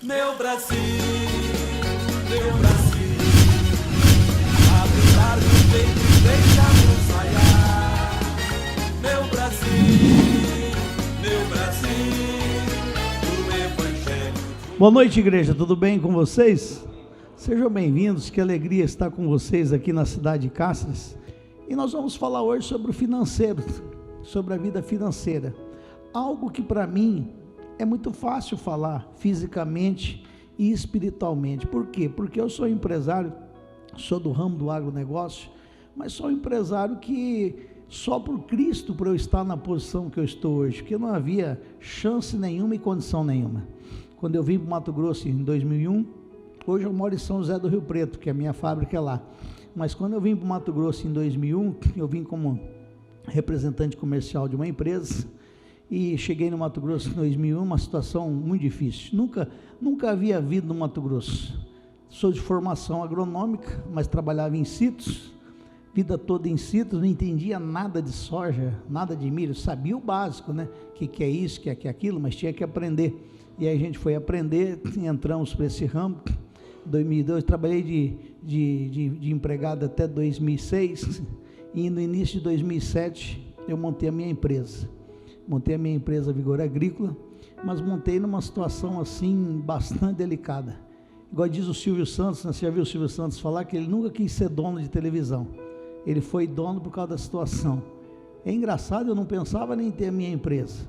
Meu Brasil, abre largo o peito e deixa a luz raiar. Meu Brasil, o Evangelho. Boa noite, igreja, tudo bem com vocês? Sejam bem-vindos, que alegria estar com vocês aqui na cidade de Cáceres. E nós vamos falar hoje sobre o financeiro, sobre a vida financeira. Algo que para mim é muito fácil falar fisicamente e espiritualmente. Por quê? Porque eu sou empresário, sou do ramo do agronegócio, mas sou um empresário que só por Cristo para eu estar na posição que eu estou hoje, porque não havia chance nenhuma e condição nenhuma. Quando eu vim para o Mato Grosso em 2001, hoje eu moro em São José do Rio Preto, que a minha fábrica é lá. Mas quando eu vim para o Mato Grosso em 2001, eu vim como representante comercial de uma empresa e cheguei no Mato Grosso em 2001, uma situação muito difícil. Nunca havia havido no Mato Grosso. Sou de formação agronômica, mas trabalhava em sítios, vida toda em sítios, não entendia nada de soja, nada de milho, sabia o básico, né? Que é isso, que é aquilo, mas tinha que aprender. E aí a gente foi aprender, entramos para esse ramo. Em 2002, trabalhei de empregado até 2006, e no início de 2007 eu montei a minha empresa. Montei a minha empresa Vigor Agrícola, mas montei numa situação assim, bastante delicada. Igual diz o Silvio Santos, né? Você já viu o Silvio Santos falar que ele nunca quis ser dono de televisão. Ele foi dono por causa da situação. É engraçado, eu não pensava nem em ter a minha empresa.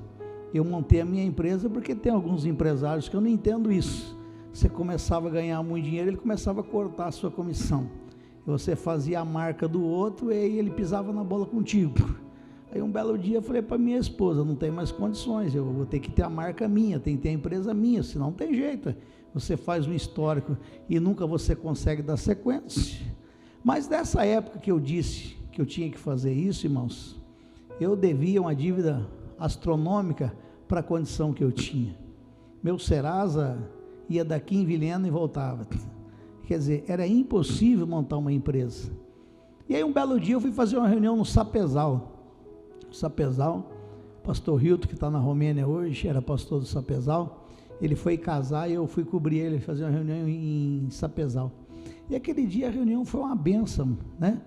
Eu montei a minha empresa porque tem alguns empresários que eu não entendo isso. Você começava a ganhar muito dinheiro, ele começava a cortar a sua comissão. E você fazia a marca do outro e aí ele pisava na bola contigo. Aí um belo dia eu falei para minha esposa, não tem mais condições, eu vou ter que ter a marca minha, tem que ter a empresa minha, senão não tem jeito. Você faz um histórico e nunca você consegue dar sequência. Mas nessa época que eu disse que eu tinha que fazer isso, irmãos, eu devia uma dívida astronômica para a condição que eu tinha. Meu Serasa ia daqui em Vilhena e voltava. Quer dizer, era impossível montar uma empresa. E aí um belo dia eu fui fazer uma reunião no Sapezal. Sapezal, pastor Hilton, que está na Romênia hoje, era pastor do Sapezal. Ele foi casar e eu fui cobrir ele, fazer uma reunião em Sapezal. E aquele dia a reunião foi uma bênção, né?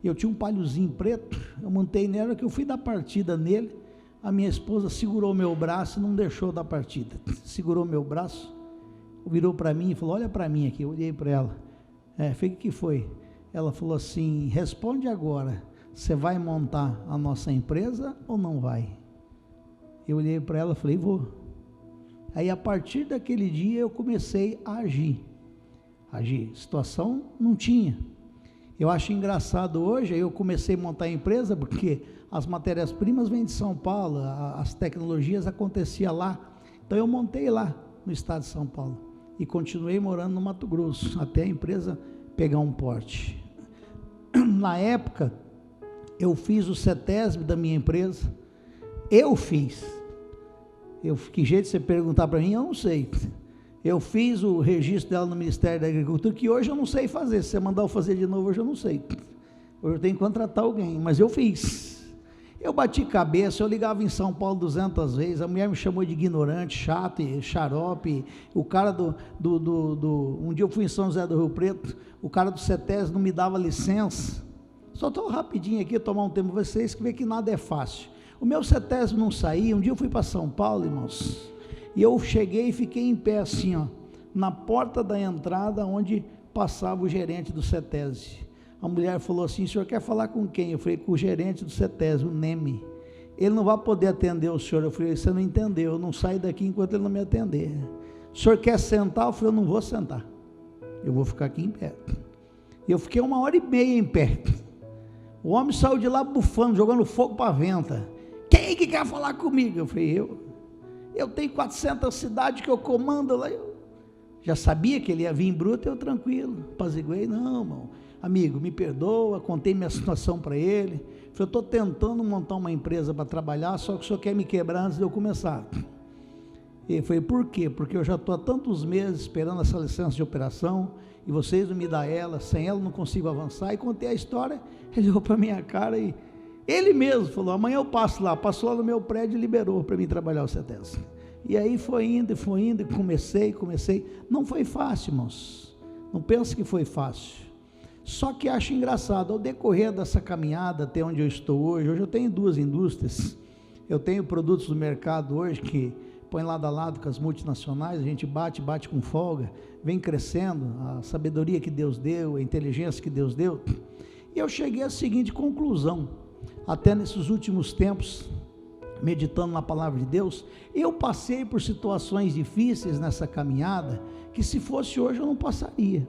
Eu tinha um palhozinho preto, eu montei nela, que eu fui dar partida nele, a minha esposa segurou meu braço e não deixou dar partida. Segurou meu braço, virou para mim e falou, olha para mim aqui. Eu olhei para ela, falei, o que foi? Ela falou assim, responde agora, você vai montar a nossa empresa ou não vai? Eu olhei para ela e falei, vou. Aí a partir daquele dia eu comecei a agir, situação não tinha. Eu acho engraçado hoje, aí eu comecei a montar a empresa, porque as matérias-primas vêm de São Paulo, as tecnologias aconteciam lá, então eu montei lá no estado de São Paulo, e continuei morando no Mato Grosso, até a empresa pegar um porte. Na época, eu fiz o CETESB da minha empresa, que jeito de você perguntar para mim, eu não sei. Eu fiz o registro dela no Ministério da Agricultura, que hoje eu não sei fazer. Se você mandar eu fazer de novo, hoje eu não sei. Hoje eu tenho que contratar alguém, mas eu fiz. Eu bati cabeça, eu ligava em São Paulo 200 vezes, a mulher me chamou de ignorante, chato, xarope. O cara um dia eu fui em São José do Rio Preto, o cara do CETES não me dava licença. Só estou rapidinho aqui, tomar um tempo com vocês, que vê que nada é fácil. O meu CETES não saía. Um dia eu fui para São Paulo, irmãos, e eu cheguei e fiquei em pé assim, ó, na porta da entrada onde passava o gerente do CETES. A mulher falou assim, o senhor quer falar com quem? Eu falei, com o gerente do CETES, o Neme. Ele não vai poder atender o senhor. Eu falei, você não entendeu, eu não saio daqui enquanto ele não me atender. O senhor quer sentar? Eu falei, eu não vou sentar, eu vou ficar aqui em pé. Eu fiquei 1h30 em pé. O homem saiu de lá bufando, jogando fogo para a venta. Quem que quer falar comigo? Eu falei, eu tenho 400 cidades que eu comando lá. Eu já sabia que ele ia vir em bruto, eu tranquilo, apaziguei. Não, irmão, amigo, me perdoa, contei minha situação para ele. Falei, eu estou tentando montar uma empresa para trabalhar, só que o senhor quer me quebrar antes de eu começar. Ele falou, por quê? Porque eu já estou há tantos meses esperando essa licença de operação, e vocês não me dão ela, sem ela não consigo avançar. E contei a história, ele olhou para minha cara e ele mesmo falou, amanhã eu passo lá, passou lá no meu prédio e liberou para mim trabalhar o CETES. E aí foi indo, e comecei. Não foi fácil, irmãos. Não pense que foi fácil. Só que acho engraçado, ao decorrer dessa caminhada até onde eu estou hoje eu tenho 2 indústrias, eu tenho produtos do mercado hoje que põe lado a lado com as multinacionais, a gente bate com folga, vem crescendo, a sabedoria que Deus deu, a inteligência que Deus deu, e eu cheguei à seguinte conclusão, até nesses últimos tempos, meditando na palavra de Deus, eu passei por situações difíceis nessa caminhada, que se fosse hoje eu não passaria.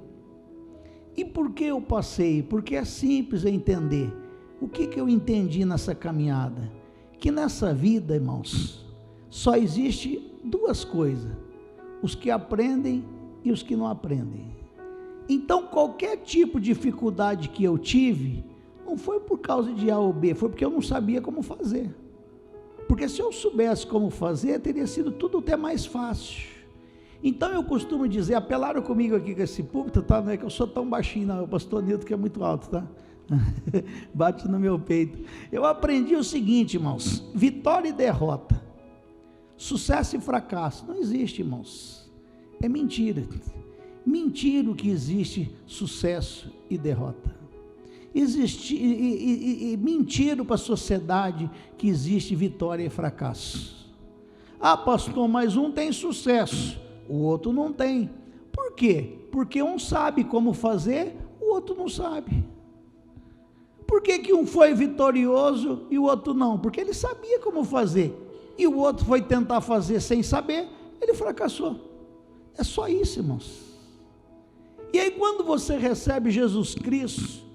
E por que eu passei? Porque é simples entender. O que eu entendi nessa caminhada? Que nessa vida, irmãos, só existe 2 coisas, os que aprendem e os que não aprendem. Então qualquer tipo de dificuldade que eu tive, não foi por causa de A ou B, foi porque eu não sabia como fazer, porque se eu soubesse como fazer, teria sido tudo até mais fácil. Então eu costumo dizer, apelaram comigo aqui com esse púlpito, tá? Não é que eu sou tão baixinho não, o pastor Nilton que é muito alto, tá? Bate no meu peito. Eu aprendi o seguinte, irmãos, vitória e derrota, sucesso e fracasso, não existe, irmãos, é mentira o que existe sucesso e derrota, mentira para a sociedade que existe vitória e fracasso. Ah, pastor, mas um tem sucesso, o outro não tem. Por quê? Porque um sabe como fazer, o outro não sabe. Por que um foi vitorioso e o outro não? Porque ele sabia como fazer, e o outro foi tentar fazer sem saber, ele fracassou. É só isso, irmãos. E aí quando você recebe Jesus Cristo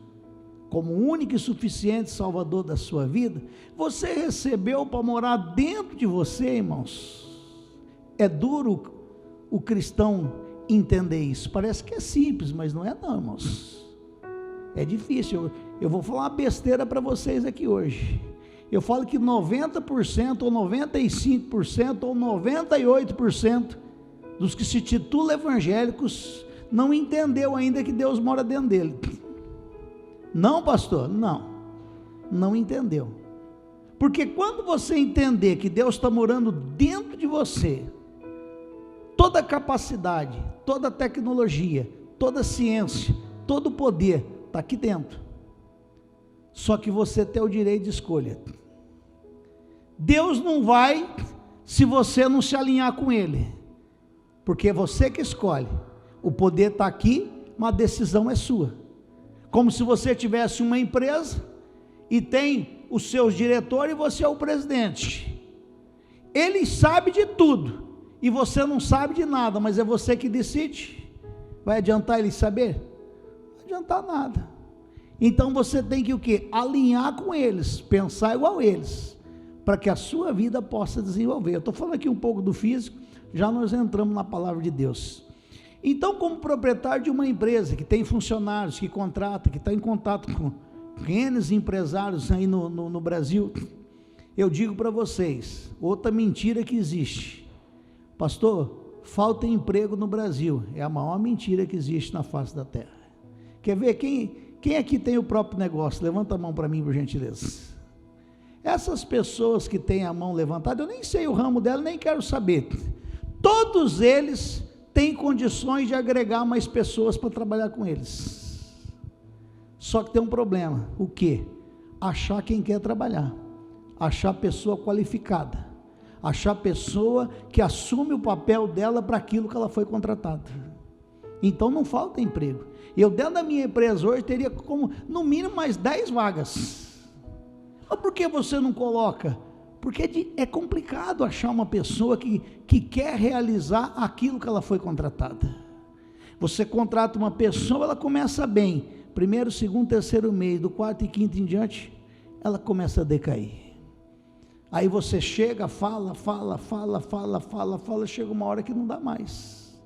como o único e suficiente Salvador da sua vida, você recebeu para morar dentro de você, irmãos. É duro o cristão entender isso, parece que é simples, mas não é não, irmãos, é difícil. Eu vou falar uma besteira para vocês aqui hoje, eu falo que 90% ou 95% ou 98% dos que se titulam evangélicos não entendeu ainda que Deus mora dentro dele. Não, pastor, não entendeu, porque quando você entender que Deus está morando dentro de você, toda a capacidade, toda a tecnologia, toda a ciência, todo o poder está aqui dentro, só que você tem o direito de escolha. Deus não vai se você não se alinhar com Ele, porque é você que escolhe, o poder está aqui, mas a decisão é sua. Como se você tivesse uma empresa e tem os seus diretores e você é o presidente, ele sabe de tudo e você não sabe de nada, mas é você que decide. Vai adiantar ele saber? Não adiantar nada. Então você tem que o quê? Alinhar com eles, pensar igual a eles, para que a sua vida possa desenvolver. Eu estou falando aqui um pouco do físico, já nós entramos na palavra de Deus. Então, como proprietário de uma empresa que tem funcionários, que contrata, que está em contato com N empresários aí no Brasil, eu digo para vocês, outra mentira que existe, pastor, falta emprego no Brasil, é a maior mentira que existe na face da terra. Quer ver, quem aqui tem o próprio negócio? Levanta a mão para mim, por gentileza. Essas pessoas que têm a mão levantada, eu nem sei o ramo dela, nem quero saber, todos eles têm condições de agregar mais pessoas para trabalhar com eles, só que tem um problema, o quê? Achar quem quer trabalhar, achar pessoa qualificada, achar pessoa que assume o papel dela para aquilo que ela foi contratada. Então não falta emprego. Eu dentro da minha empresa hoje teria como, no mínimo mais 10 vagas, mas por que você não coloca? Porque é complicado achar uma pessoa que quer realizar aquilo que ela foi contratada. Você contrata uma pessoa, ela começa bem, primeiro, segundo, terceiro mês, do quarto e quinto em diante, ela começa a decair. Aí você chega, fala, chega uma hora que não dá mais.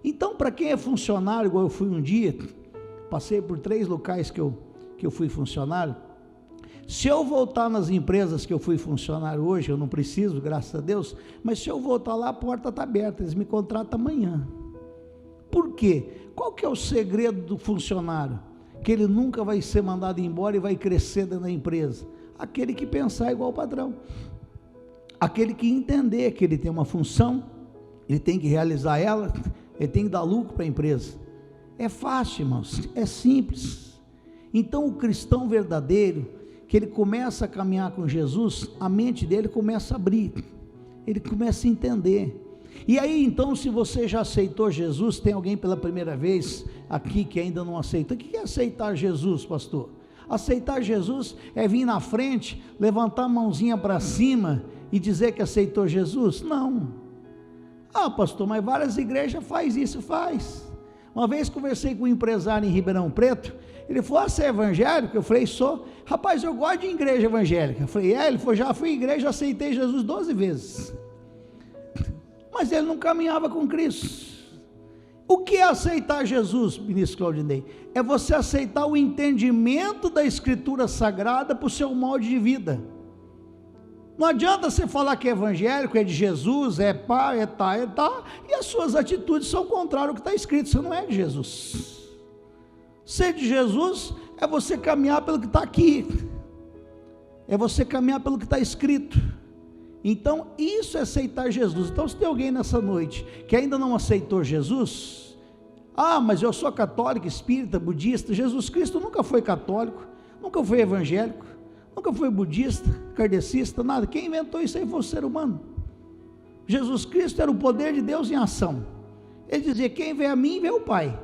Então, para quem é funcionário, igual eu fui um dia, passei por 3 locais que eu fui funcionário. Se eu voltar nas empresas que eu fui funcionário hoje, eu não preciso, graças a Deus, mas se eu voltar lá, a porta está aberta, eles me contratam amanhã. Por quê? Qual que é o segredo do funcionário? Que ele nunca vai ser mandado embora e vai crescer dentro da empresa. Aquele que pensar igual o patrão, aquele que entender que ele tem uma função, ele tem que realizar ela, ele tem que dar lucro para a empresa. É fácil, irmãos, é simples. Então o cristão verdadeiro, que ele começa a caminhar com Jesus, a mente dele começa a abrir, ele começa a entender. E aí então, se você já aceitou Jesus, tem alguém pela primeira vez aqui que ainda não aceitou. O que é aceitar Jesus, pastor? Aceitar Jesus é vir na frente, levantar a mãozinha para cima e dizer que aceitou Jesus? Não. Ah, pastor, mas várias igrejas faz isso. Faz. Uma vez conversei com um empresário em Ribeirão Preto, ele falou: você é evangélico? Eu falei: sou. Rapaz, eu gosto de igreja evangélica. Eu falei: ele falou: já fui em igreja, aceitei Jesus 12 vezes. Mas ele não caminhava com Cristo. O que é aceitar Jesus, ministro Claudinei? É você aceitar o entendimento da Escritura Sagrada para o seu molde de vida. Não adianta você falar que é evangélico, é de Jesus, é pá, é tá, e as suas atitudes são contrárias ao que está escrito. Você não é de Jesus. Ser de Jesus é você caminhar pelo que está aqui, é você caminhar pelo que está escrito. Então isso é aceitar Jesus. Então, se tem alguém nessa noite que ainda não aceitou Jesus, ah, mas eu sou católico, espírita, budista. Jesus Cristo nunca foi católico, nunca foi evangélico, nunca foi budista, kardecista, nada. Quem inventou isso aí foi o ser humano. Jesus Cristo era o poder de Deus em ação. Ele dizia: quem vê a mim, vê o Pai.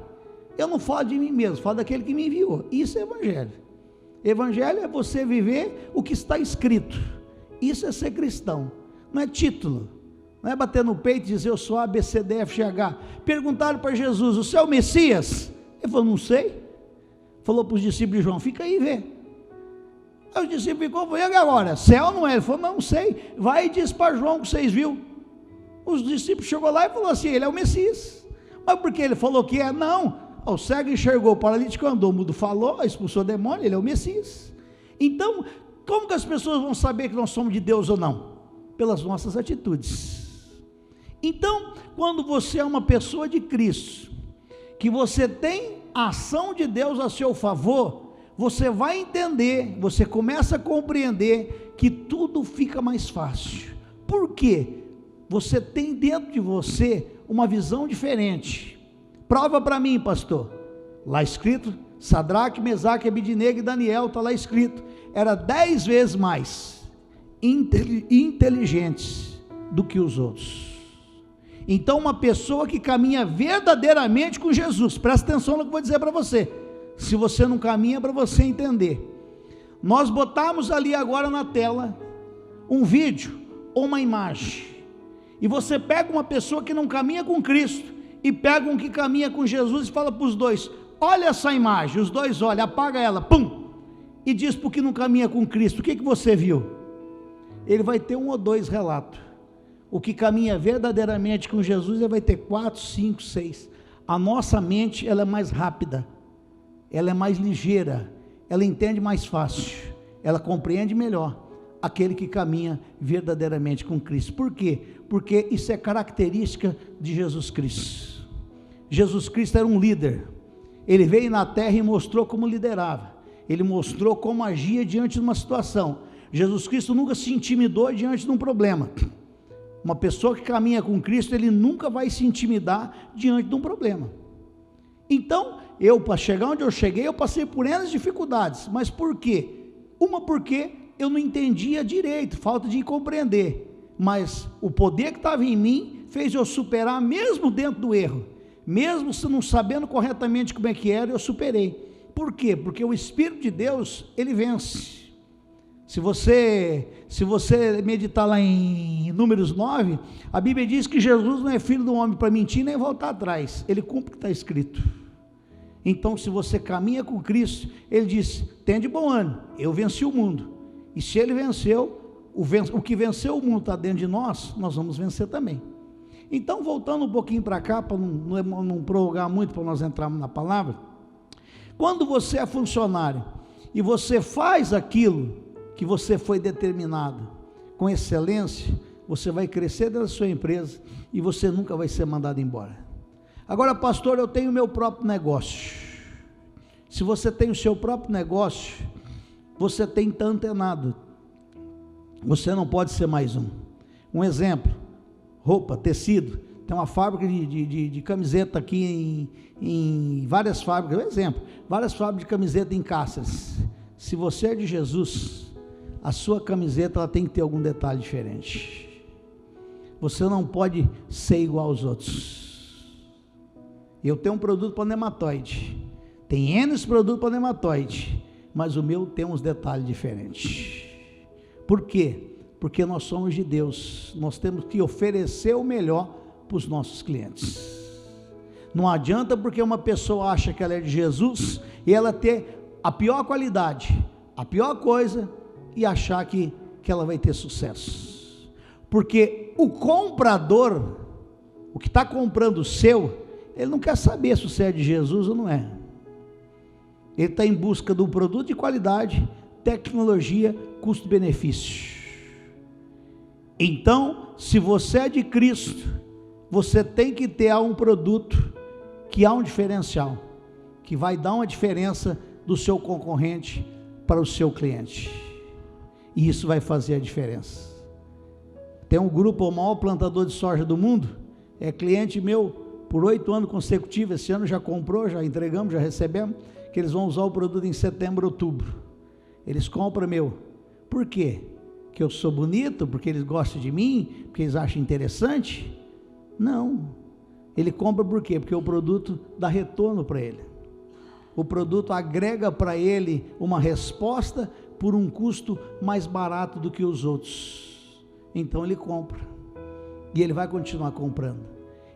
Eu não falo de mim mesmo, falo daquele que me enviou. Isso é evangelho. Evangelho é você viver o que está escrito. Isso é ser cristão, não é título, não é bater no peito e dizer eu sou A, B, C, D, F, G, H. Perguntaram para Jesus: você é o Messias? Ele falou: não sei. Falou para os discípulos de João: fica aí e vê. Aí os discípulos ficou: e agora? Céu ou não é? Ele falou: não sei. Vai e diz para João que vocês viram. Os discípulos chegou lá e falou assim: ele é o Messias. Mas por que ele falou que é? Não, o cego enxergou, o paralítico andou, o mudo falou, expulsou o demônio, ele é o Messias. Então, como que as pessoas vão saber que nós somos de Deus ou não? Pelas nossas atitudes. Então, quando você é uma pessoa de Cristo, que você tem a ação de Deus a seu favor, você vai entender, você começa a compreender que tudo fica mais fácil. Por quê? Você tem dentro de você uma visão diferente. Prova para mim, pastor. Lá escrito, Sadraque, Mesaque, Abidnego e Daniel, está lá escrito, era 10 vezes mais inteligentes do que os outros. Então, uma pessoa que caminha verdadeiramente com Jesus, presta atenção no que eu vou dizer para você. Se você não caminha, é para você entender. Nós botamos ali agora na tela um vídeo ou uma imagem, e você pega uma pessoa que não caminha com Cristo e pega um que caminha com Jesus e fala para os dois: olha essa imagem. Os dois olham, apaga ela, pum, e diz para o que não caminha com Cristo: o que você viu? Ele vai ter 1 ou 2 relatos. O que caminha verdadeiramente com Jesus, ele vai ter 4, 5, 6. A nossa mente, ela é mais rápida, ela é mais ligeira, ela entende mais fácil, ela compreende melhor aquele que caminha verdadeiramente com Cristo. Por quê? Porque isso é característica de Jesus Cristo. Jesus Cristo era um líder. Ele veio na terra e mostrou como liderava, ele mostrou como agia diante de uma situação. Jesus Cristo nunca se intimidou diante de um problema. Uma pessoa que caminha com Cristo, ele nunca vai se intimidar diante de um problema. Então, para chegar onde eu cheguei, eu passei por N dificuldades. Mas por quê? Porque eu não entendia direito, falta de compreender. Mas o poder que estava em mim fez eu superar, mesmo dentro do erro. Mesmo se não sabendo corretamente como é que era, eu superei. Por quê? Porque o Espírito de Deus, ele vence. Se você meditar lá em Números 9, a Bíblia diz que Jesus não é filho do homem para mentir nem voltar atrás, ele cumpre o que está escrito. Então, se você caminha com Cristo, ele diz: tem de bom ânimo, eu venci o mundo. E se ele venceu, o que venceu o mundo está dentro de nós, nós vamos vencer também. Então, voltando um pouquinho para cá, para não prorrogar muito, para nós entrarmos na palavra. Quando você é funcionário e você faz aquilo que você foi determinado com excelência, você vai crescer dentro da sua empresa e você nunca vai ser mandado embora. Agora, pastor, eu tenho o meu próprio negócio. Se você tem o seu próprio negócio, você tem que estar antenado. Você não pode ser mais um. Um exemplo, roupa, tecido. Tem uma fábrica de camiseta aqui em várias fábricas, um exemplo, várias fábricas de camiseta em Cáceres. Se você é de Jesus, a sua camiseta ela tem que ter algum detalhe diferente. Você não pode ser igual aos outros. Eu tenho um produto para nematóide, tem N produtos para nematóide, mas o meu tem uns detalhes diferentes. Por quê? Porque nós somos de Deus, nós temos que oferecer o melhor para os nossos clientes. Não adianta porque uma pessoa acha que ela é de Jesus e ela ter a pior qualidade, a pior coisa, e achar que ela vai ter sucesso. Porque o comprador, o que está comprando o seu, ele não quer saber se você é de Jesus ou não é. Ele está em busca de um produto de qualidade, tecnologia, custo-benefício. Então, se você é de Cristo, você tem que ter um produto que há um diferencial, que vai dar uma diferença do seu concorrente para o seu cliente, e isso vai fazer a diferença. Tem um grupo, o maior plantador de soja do mundo, é cliente meu por 8 anos consecutivos. Esse ano já comprou, já entregamos, já recebemos, que eles vão usar o produto em setembro, outubro. Eles compram meu. Por quê? Que eu sou bonito, porque eles gostam de mim, porque eles acham interessante? Não, ele compra por quê? Porque o produto dá retorno para ele, o produto agrega para ele uma resposta por um custo mais barato do que os outros, então ele compra, e ele vai continuar comprando.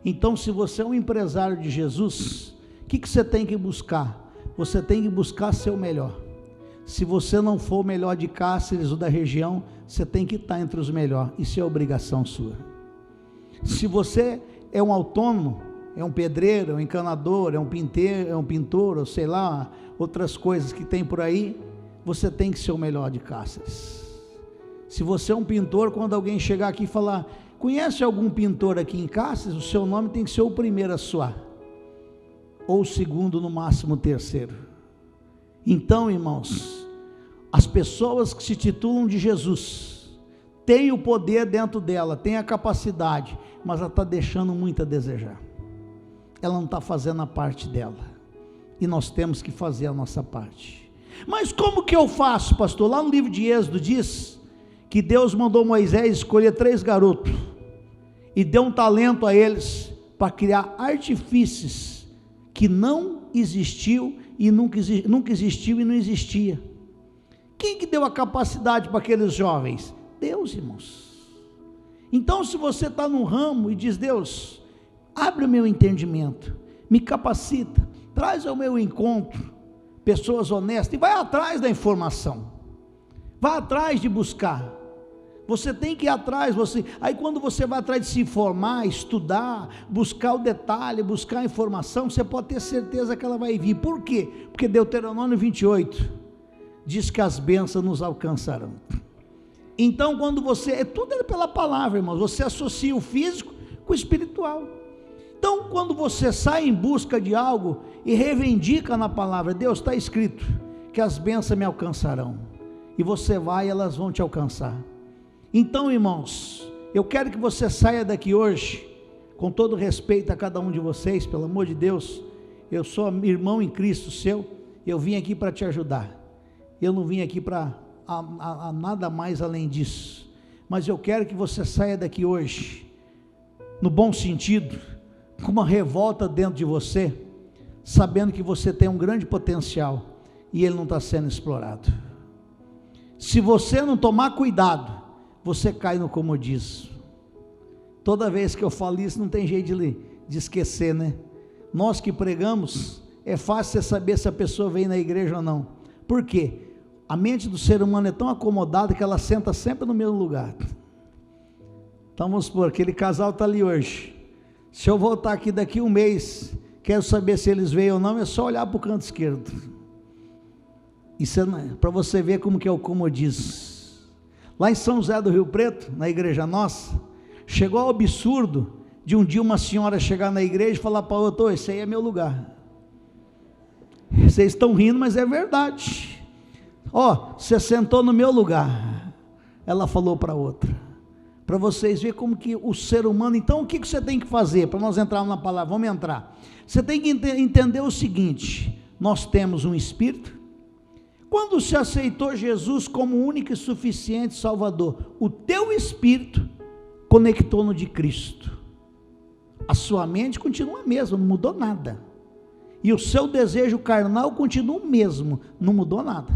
Então, se você é um empresário de Jesus, o que você tem que buscar? Você tem que buscar ser o melhor. Se você não for o melhor de Cáceres ou da região, você tem que estar entre os melhores, isso é obrigação sua. Se você é um autônomo, é um pedreiro, é um encanador, é um pintor, ou sei lá, outras coisas que tem por aí, você tem que ser o melhor de Cáceres. Se você é um pintor, quando alguém chegar aqui e falar, conhece algum pintor aqui em Cáceres, o seu nome tem que ser o primeiro a soar, ou o segundo, no máximo o terceiro. Então, irmãos, as pessoas que se titulam de Jesus, têm o poder dentro dela, têm a capacidade, mas ela está deixando muito a desejar, ela não está fazendo a parte dela, e nós temos que fazer a nossa parte. Mas como que eu faço, pastor? Lá no livro de Êxodo diz, que Deus mandou Moisés escolher 3 garotos, e deu um talento a eles, para criar artifícios, que não existiu, e nunca existiu e não existia. Quem que deu a capacidade para aqueles jovens? Deus, irmãos. Então, se você está no ramo e diz, Deus, abre o meu entendimento, me capacita, traz ao meu encontro pessoas honestas, e vai atrás da informação, vai atrás de buscar. Você tem que ir atrás, aí quando você vai atrás de se informar, estudar, buscar o detalhe, buscar a informação, você pode ter certeza que ela vai vir. Por quê? Porque Deuteronômio 28 diz que as bênçãos nos alcançarão. Então, quando você, tudo é pela palavra, irmãos, você associa o físico com o espiritual. Então, quando você sai em busca de algo e reivindica na palavra, Deus, está escrito que as bênçãos me alcançarão, e você vai e elas vão te alcançar. Então, irmãos, eu quero que você saia daqui hoje, com todo respeito a cada um de vocês, pelo amor de Deus, eu sou irmão em Cristo seu, eu vim aqui para te ajudar, eu não vim aqui para nada mais além disso, mas eu quero que você saia daqui hoje, no bom sentido, com uma revolta dentro de você, sabendo que você tem um grande potencial, e ele não está sendo explorado. Se você não tomar cuidado, você cai no comodismo. Toda vez que eu falo isso, não tem jeito de esquecer, né? Nós que pregamos, é fácil você saber se a pessoa vem na igreja ou não. Por quê? A mente do ser humano é tão acomodada que ela senta sempre no mesmo lugar. Então vamos supor, aquele casal está ali hoje, se eu voltar aqui daqui um mês, quero saber se eles veem ou não, é só olhar para o canto esquerdo. Isso é para você ver como que é o comodismo. Lá em São José do Rio Preto, na igreja nossa, chegou ao absurdo de um dia uma senhora chegar na igreja e falar para o outro, esse aí é meu lugar. Vocês estão rindo, mas é verdade. Ó, você sentou no meu lugar. Ela falou para para vocês verem como que o ser humano, então o que você tem que fazer, para nós entrarmos na palavra, vamos entrar, você tem que entender o seguinte, nós temos um Espírito, quando você aceitou Jesus como único e suficiente Salvador, o teu Espírito conectou no de Cristo, a sua mente continua a mesma, não mudou nada, e o seu desejo carnal continua o mesmo, não mudou nada,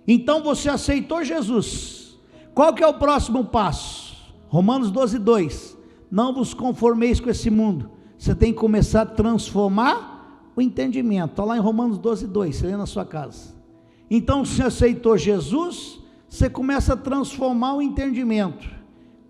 então você aceitou Jesus, qual que é o próximo passo? Romanos 12:2, não vos conformeis com esse mundo, você tem que começar a transformar o entendimento, está lá em Romanos 12:2, você lê na sua casa, então você aceitou Jesus, você começa a transformar o entendimento,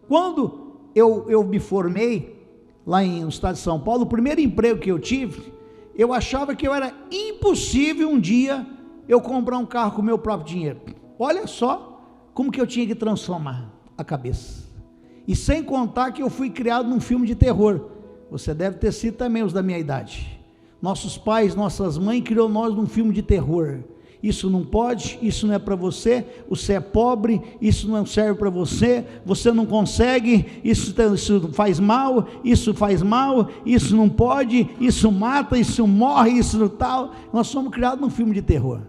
quando eu me formei, lá no estado de São Paulo, o primeiro emprego que eu tive, eu achava que era impossível um dia, eu comprar um carro com o meu próprio dinheiro, olha só, como que eu tinha que transformar a cabeça, e sem contar que eu fui criado num filme de terror, você deve ter sido também os da minha idade, nossos pais, nossas mães criou nós num filme de terror, isso não pode, isso não é para você é pobre, isso não serve para você, você não consegue, isso faz mal, isso não pode, isso mata, isso morre, isso tal, nós somos criados num filme de terror,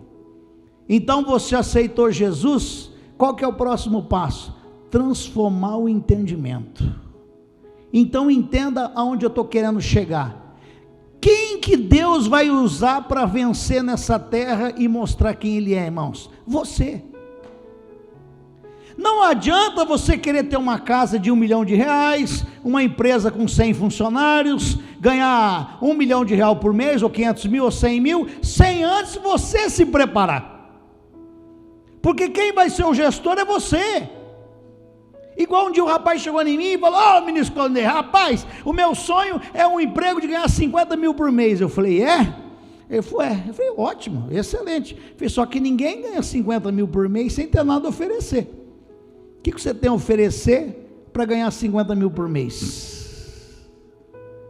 então você aceitou Jesus, qual que é o próximo passo? Transformar o entendimento, então entenda aonde eu estou querendo chegar, quem que Deus vai usar para vencer nessa terra e mostrar quem Ele é, irmãos? Você. Não adianta você querer ter uma casa de R$1 milhão, uma empresa com 100 funcionários, ganhar R$1 milhão por mês, ou 500 mil, ou 100 mil, sem antes você se preparar, porque quem vai ser o gestor é você. Igual um dia o rapaz chegou em mim e falou, ministro Claudinei, rapaz, o meu sonho é um emprego de ganhar 50 mil por mês. Eu falei, é? Ele falou, é. Eu falei, ótimo, excelente. Eu falei, só que ninguém ganha 50 mil por mês sem ter nada a oferecer. O que você tem a oferecer para ganhar 50 mil por mês?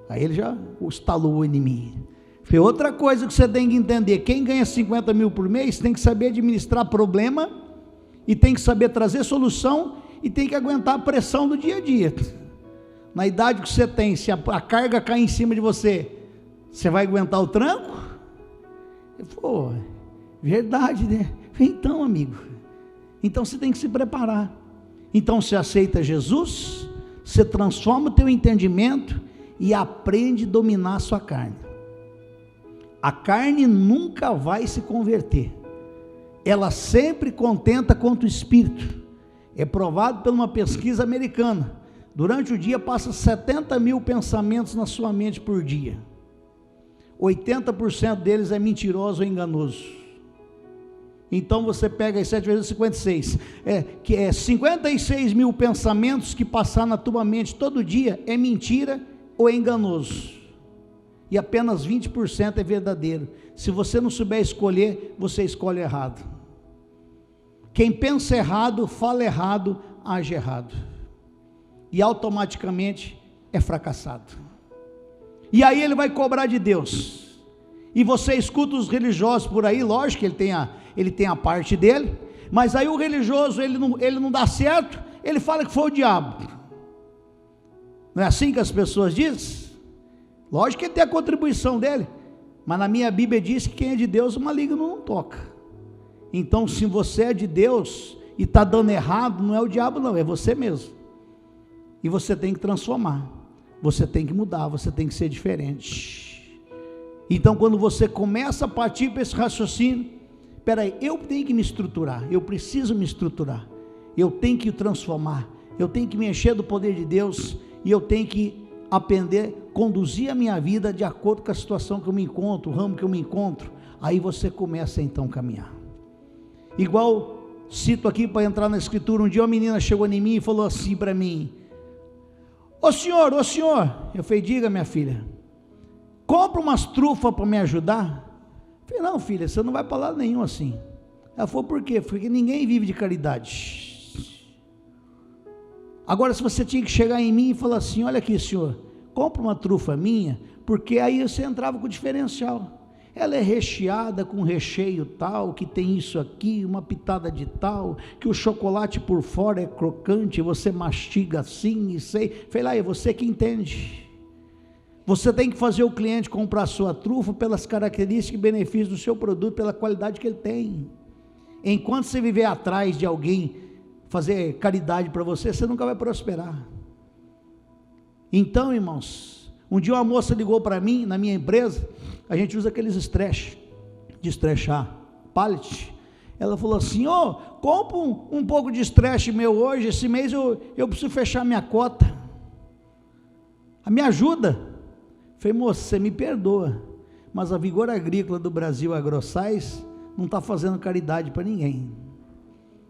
Aí ele já estalou em mim. Eu falei, outra coisa que você tem que entender, quem ganha 50 mil por mês tem que saber administrar problema, e tem que saber trazer solução, e tem que aguentar a pressão do dia a dia. Na idade que você tem, se a carga cair em cima de você, você vai aguentar o tranco? Eu falei, verdade, né? Então, amigo, então você tem que se preparar. Então você aceita Jesus, você transforma o teu entendimento e aprende a dominar a sua carne. A carne nunca vai se converter, ela sempre contenta contra o espírito. É provado por uma pesquisa americana, durante o dia passa 70 mil pensamentos na sua mente por dia, 80% deles é mentiroso ou enganoso. Então você pega aí 7 vezes 56, que é 56 mil pensamentos que passar na tua mente todo dia, é mentira ou é enganoso, e apenas 20% é verdadeiro. Se você não souber escolher, você escolhe errado. Quem pensa errado, fala errado, age errado, e automaticamente é fracassado, e aí ele vai cobrar de Deus. E você escuta os religiosos por aí, lógico que ele tem a parte dele, mas aí o religioso, ele não dá certo, ele fala que foi o diabo. Não é assim que as pessoas dizem? Lógico que ele tem a contribuição dele, mas na minha Bíblia diz que quem é de Deus o maligno não toca. Então se você é de Deus e está dando errado, não é o diabo não, é você mesmo, e você tem que transformar, você tem que mudar, você tem que ser diferente. Então quando você começa a partir para esse raciocínio, peraí, eu tenho que me estruturar, eu preciso me estruturar, eu tenho que transformar, eu tenho que me encher do poder de Deus, e eu tenho que aprender, conduzir a minha vida de acordo com a situação que eu me encontro, o ramo que eu me encontro. Aí você começa então a caminhar. Igual, cito aqui para entrar na escritura, um dia uma menina chegou em mim e falou assim para mim, ô senhor, eu falei, diga minha filha, compra umas trufas para me ajudar. Eu falei, não filha, você não vai para lado nenhum assim. Ela falou, por quê? Porque ninguém vive de caridade. Agora se você tinha que chegar em mim e falar assim, olha aqui senhor, compra uma trufa minha, porque aí você entrava com o diferencial. ela é recheada com recheio tal, que tem isso aqui, uma pitada de tal, que o chocolate por fora é crocante, você mastiga assim e sei. Falei lá, é você que entende. Você tem que fazer o cliente comprar a sua trufa pelas características e benefícios do seu produto, pela qualidade que ele tem. Enquanto você viver atrás de alguém fazer caridade para você, você nunca vai prosperar. Então, irmãos, um dia uma moça ligou para mim, na minha empresa, a gente usa aqueles stretch, de estrechar, pallet. Ela falou assim, compra um pouco de stretch meu hoje, esse mês eu preciso fechar minha cota, me ajuda. Falei, moça, você me perdoa, mas a Vigor Agrícola do Brasil, Agrossais, não está fazendo caridade para ninguém.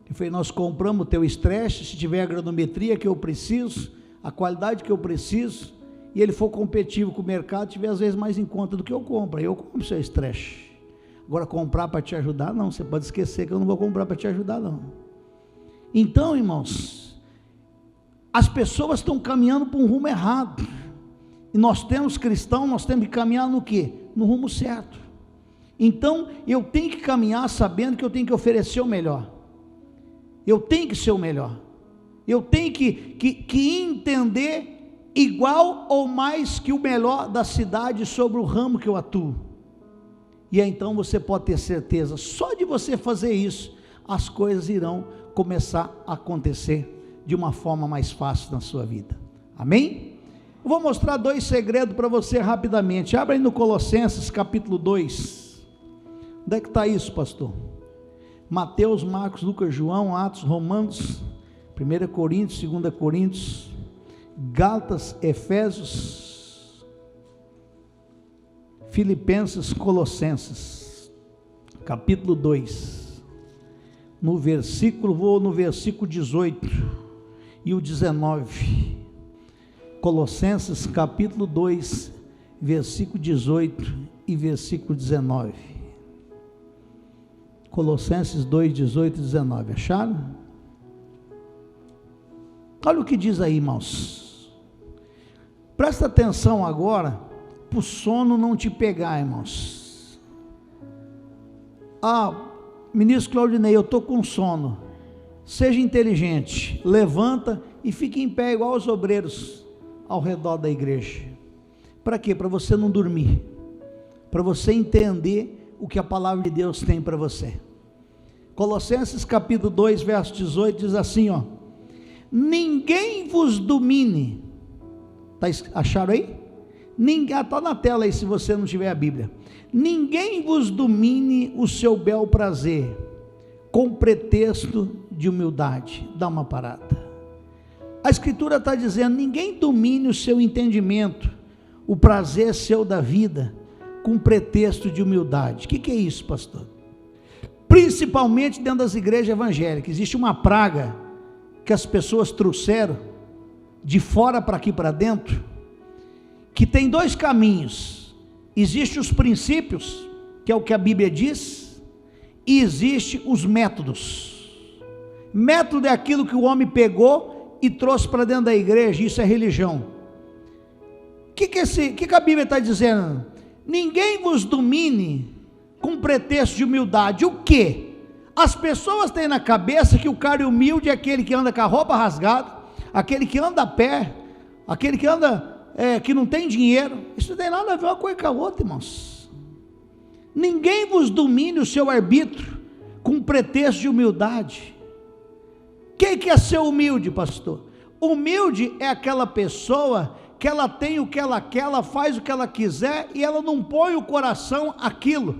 Eu falei, nós compramos o teu stretch, se tiver a agronometria que eu preciso, a qualidade que eu preciso, e ele for competitivo com o mercado, tiver às vezes mais em conta do que eu compro, aí eu compro o seu stretch. Agora comprar para te ajudar, não, você pode esquecer que eu não vou comprar para te ajudar não. Então, irmãos, as pessoas estão caminhando para um rumo errado, e nós temos cristãos, nós temos que caminhar no quê? No rumo certo. Então, eu tenho que caminhar sabendo que eu tenho que oferecer o melhor, eu tenho que ser o melhor, eu tenho que entender igual ou mais que o melhor da cidade sobre o ramo que eu atuo. E aí, então você pode ter certeza, só de você fazer isso, as coisas irão começar a acontecer de uma forma mais fácil na sua vida. Amém? Eu vou mostrar 2 segredos para você rapidamente. Abra aí no Colossenses capítulo 2. Onde é que está isso, pastor? Mateus, Marcos, Lucas, João, Atos, Romanos, 1 Coríntios, 2 Coríntios, Gálatas, Efésios, Filipenses, Colossenses, capítulo 2, vou no versículo 18 e o 19, Colossenses capítulo 2, versículo 18 e versículo 19, Colossenses 2, 18 e 19, acharam? Olha o que diz aí, irmãos, presta atenção agora, para o sono não te pegar, irmãos. Ministro Claudinei, eu estou com sono. Seja inteligente, levanta e fique em pé igual os obreiros ao redor da igreja. Para quê? Para você não dormir, para você entender o que a palavra de Deus tem para você. Colossenses capítulo 2, verso 18 diz assim, ninguém vos domine, acharam aí? Está na tela aí se você não tiver a Bíblia. Ninguém vos domine o seu bel prazer, com pretexto de humildade. Dá uma parada. A Escritura está dizendo, ninguém domine o seu entendimento, o prazer seu da vida, com pretexto de humildade. O que é isso, pastor? Principalmente dentro das igrejas evangélicas, existe uma praga que as pessoas trouxeram de fora para aqui para dentro, que tem 2 caminhos. Existem os princípios, que é o que a Bíblia diz, e existem os métodos. Método é aquilo que o homem pegou e trouxe para dentro da igreja, isso é religião. O que a Bíblia está dizendo? Ninguém vos domine com pretexto de humildade. O que? As pessoas têm na cabeça que o cara humilde é aquele que anda com a roupa rasgada, aquele que anda a pé, aquele que anda, que não tem dinheiro. Isso não tem nada a ver uma coisa com a outra, irmãos. Ninguém vos domine o seu arbítrio com pretexto de humildade. Quem que é ser humilde, pastor? Humilde é aquela pessoa que ela tem o que ela quer, ela faz o que ela quiser e ela não põe o coração aquilo,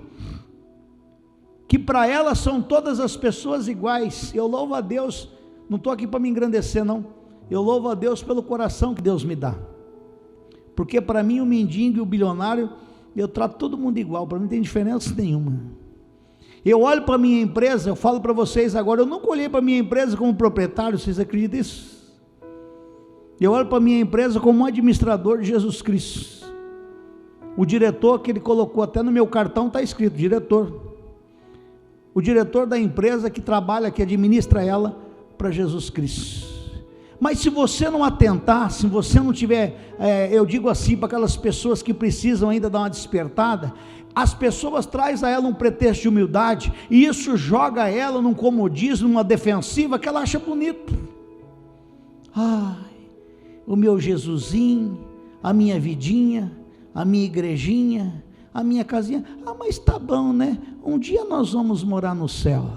que para ela são todas as pessoas iguais. Eu louvo a Deus, não estou aqui para me engrandecer não, eu louvo a Deus pelo coração que Deus me dá, porque para mim o mendigo e o bilionário, eu trato todo mundo igual, para mim não tem diferença nenhuma. Eu olho para a minha empresa, eu falo para vocês agora, eu nunca olhei para a minha empresa como proprietário, vocês acreditam nisso? Eu olho para a minha empresa como um administrador de Jesus Cristo. O diretor que ele colocou até no meu cartão está escrito, diretor. O diretor da empresa que trabalha, que administra ela para Jesus Cristo. Mas se você não atentar, se você não tiver, eu digo assim, para aquelas pessoas que precisam ainda dar uma despertada, as pessoas trazem a ela um pretexto de humildade, e isso joga ela num comodismo, numa defensiva que ela acha bonito. Ai, o meu Jesusinho, a minha vidinha, a minha igrejinha, a minha casinha, mas tá bom, né? Um dia nós vamos morar no céu.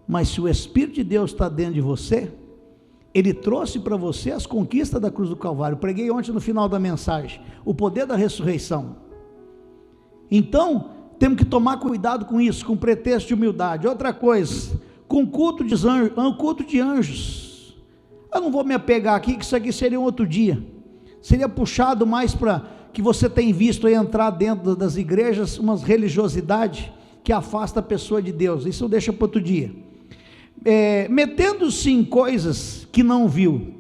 Mas se o Espírito de Deus está dentro de você, Ele trouxe para você as conquistas da cruz do Calvário. Preguei ontem no final da mensagem, o poder da ressurreição. Então, temos que tomar cuidado com isso, com pretexto de humildade. Outra coisa, com culto de anjos. Eu não vou me apegar aqui, que isso aqui seria um outro dia. Seria puxado mais para que você tem visto aí entrar dentro das igrejas, uma religiosidade que afasta a pessoa de Deus. Isso eu deixo para outro dia. Metendo-se em coisas que não viu,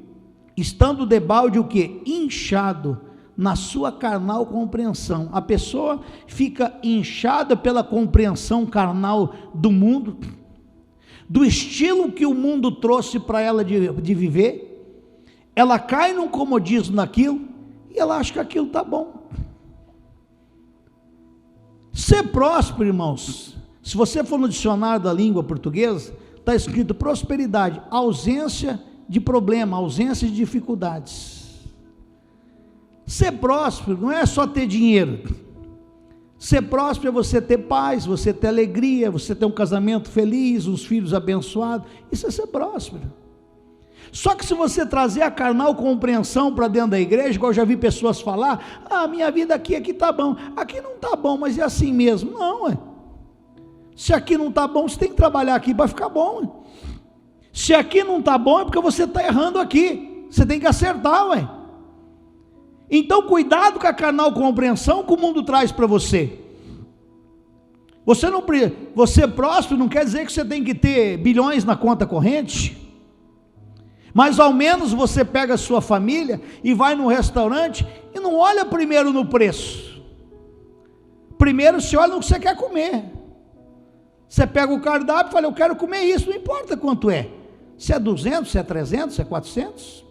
estando debalde o que? Inchado na sua carnal compreensão. A pessoa fica inchada pela compreensão carnal do mundo, do estilo que o mundo trouxe para ela de viver. Ela cai num comodismo naquilo, e ela acha que aquilo está bom. Ser próspero, irmãos, se você for no dicionário da língua portuguesa, está escrito prosperidade, ausência de problema, ausência de dificuldades. Ser próspero não é só ter dinheiro. Ser próspero é você ter paz, você ter alegria, você ter um casamento feliz, uns filhos abençoados. Isso é ser próspero. Só que se você trazer a carnal compreensão para dentro da igreja, igual eu já vi pessoas falar, minha vida aqui está bom, aqui não está bom, mas é assim mesmo. Não, se aqui não está bom, você tem que trabalhar aqui para ficar bom. Se aqui não está bom, é porque você está errando aqui, você tem que acertar. Então cuidado com a carnal compreensão que o mundo traz para você. Você próspero não quer dizer que você tem que ter bilhões na conta corrente, mas ao menos você pega a sua família e vai no restaurante e não olha primeiro no preço. Primeiro você olha no que você quer comer. Você pega o cardápio e fala, eu quero comer isso, não importa quanto é. Se é 200, se é 300, se é 400.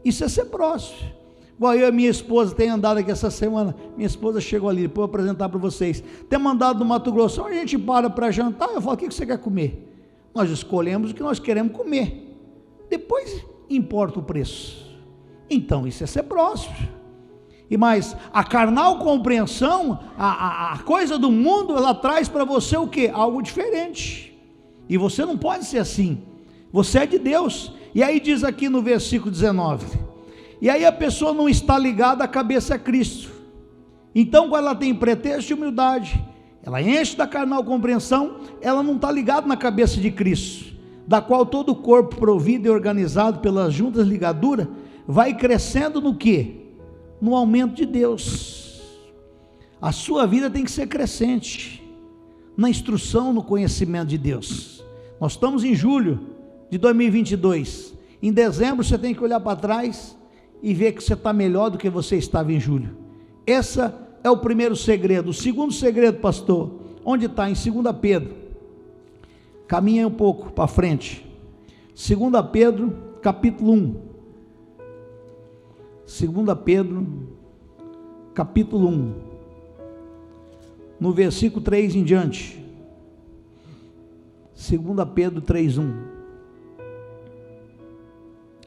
Isso é ser próspero. Igual eu e minha esposa tem andado aqui essa semana. Minha esposa chegou ali, depois eu vou apresentar para vocês. Tem mandado no Mato Grosso, a gente para jantar, eu falo, o que você quer comer? Nós escolhemos o que nós queremos comer. Depois importa o preço. Então isso é ser próspero. E mais, a carnal compreensão, a coisa do mundo, ela traz para você o que? Algo diferente. E você não pode ser assim. Você é de Deus. E aí diz aqui no versículo 19, e aí a pessoa não está ligada à cabeça a Cristo. Então quando ela tem pretexto de humildade, ela enche da carnal compreensão, ela não está ligada na cabeça de Cristo, da qual todo o corpo provido e organizado pelas juntas ligaduras, vai crescendo no quê? No aumento de Deus. A sua vida tem que ser crescente, na instrução, no conhecimento de Deus. Nós estamos em julho de 2022, em dezembro você tem que olhar para trás, e ver que você está melhor do que você estava em julho. Esse é o primeiro segredo. O segundo segredo, pastor, onde está? Em 2 Pedro, caminha um pouco para frente, 2 Pedro, capítulo 1, 2 Pedro, capítulo 1, no versículo 3 em diante, 2 Pedro 3:1,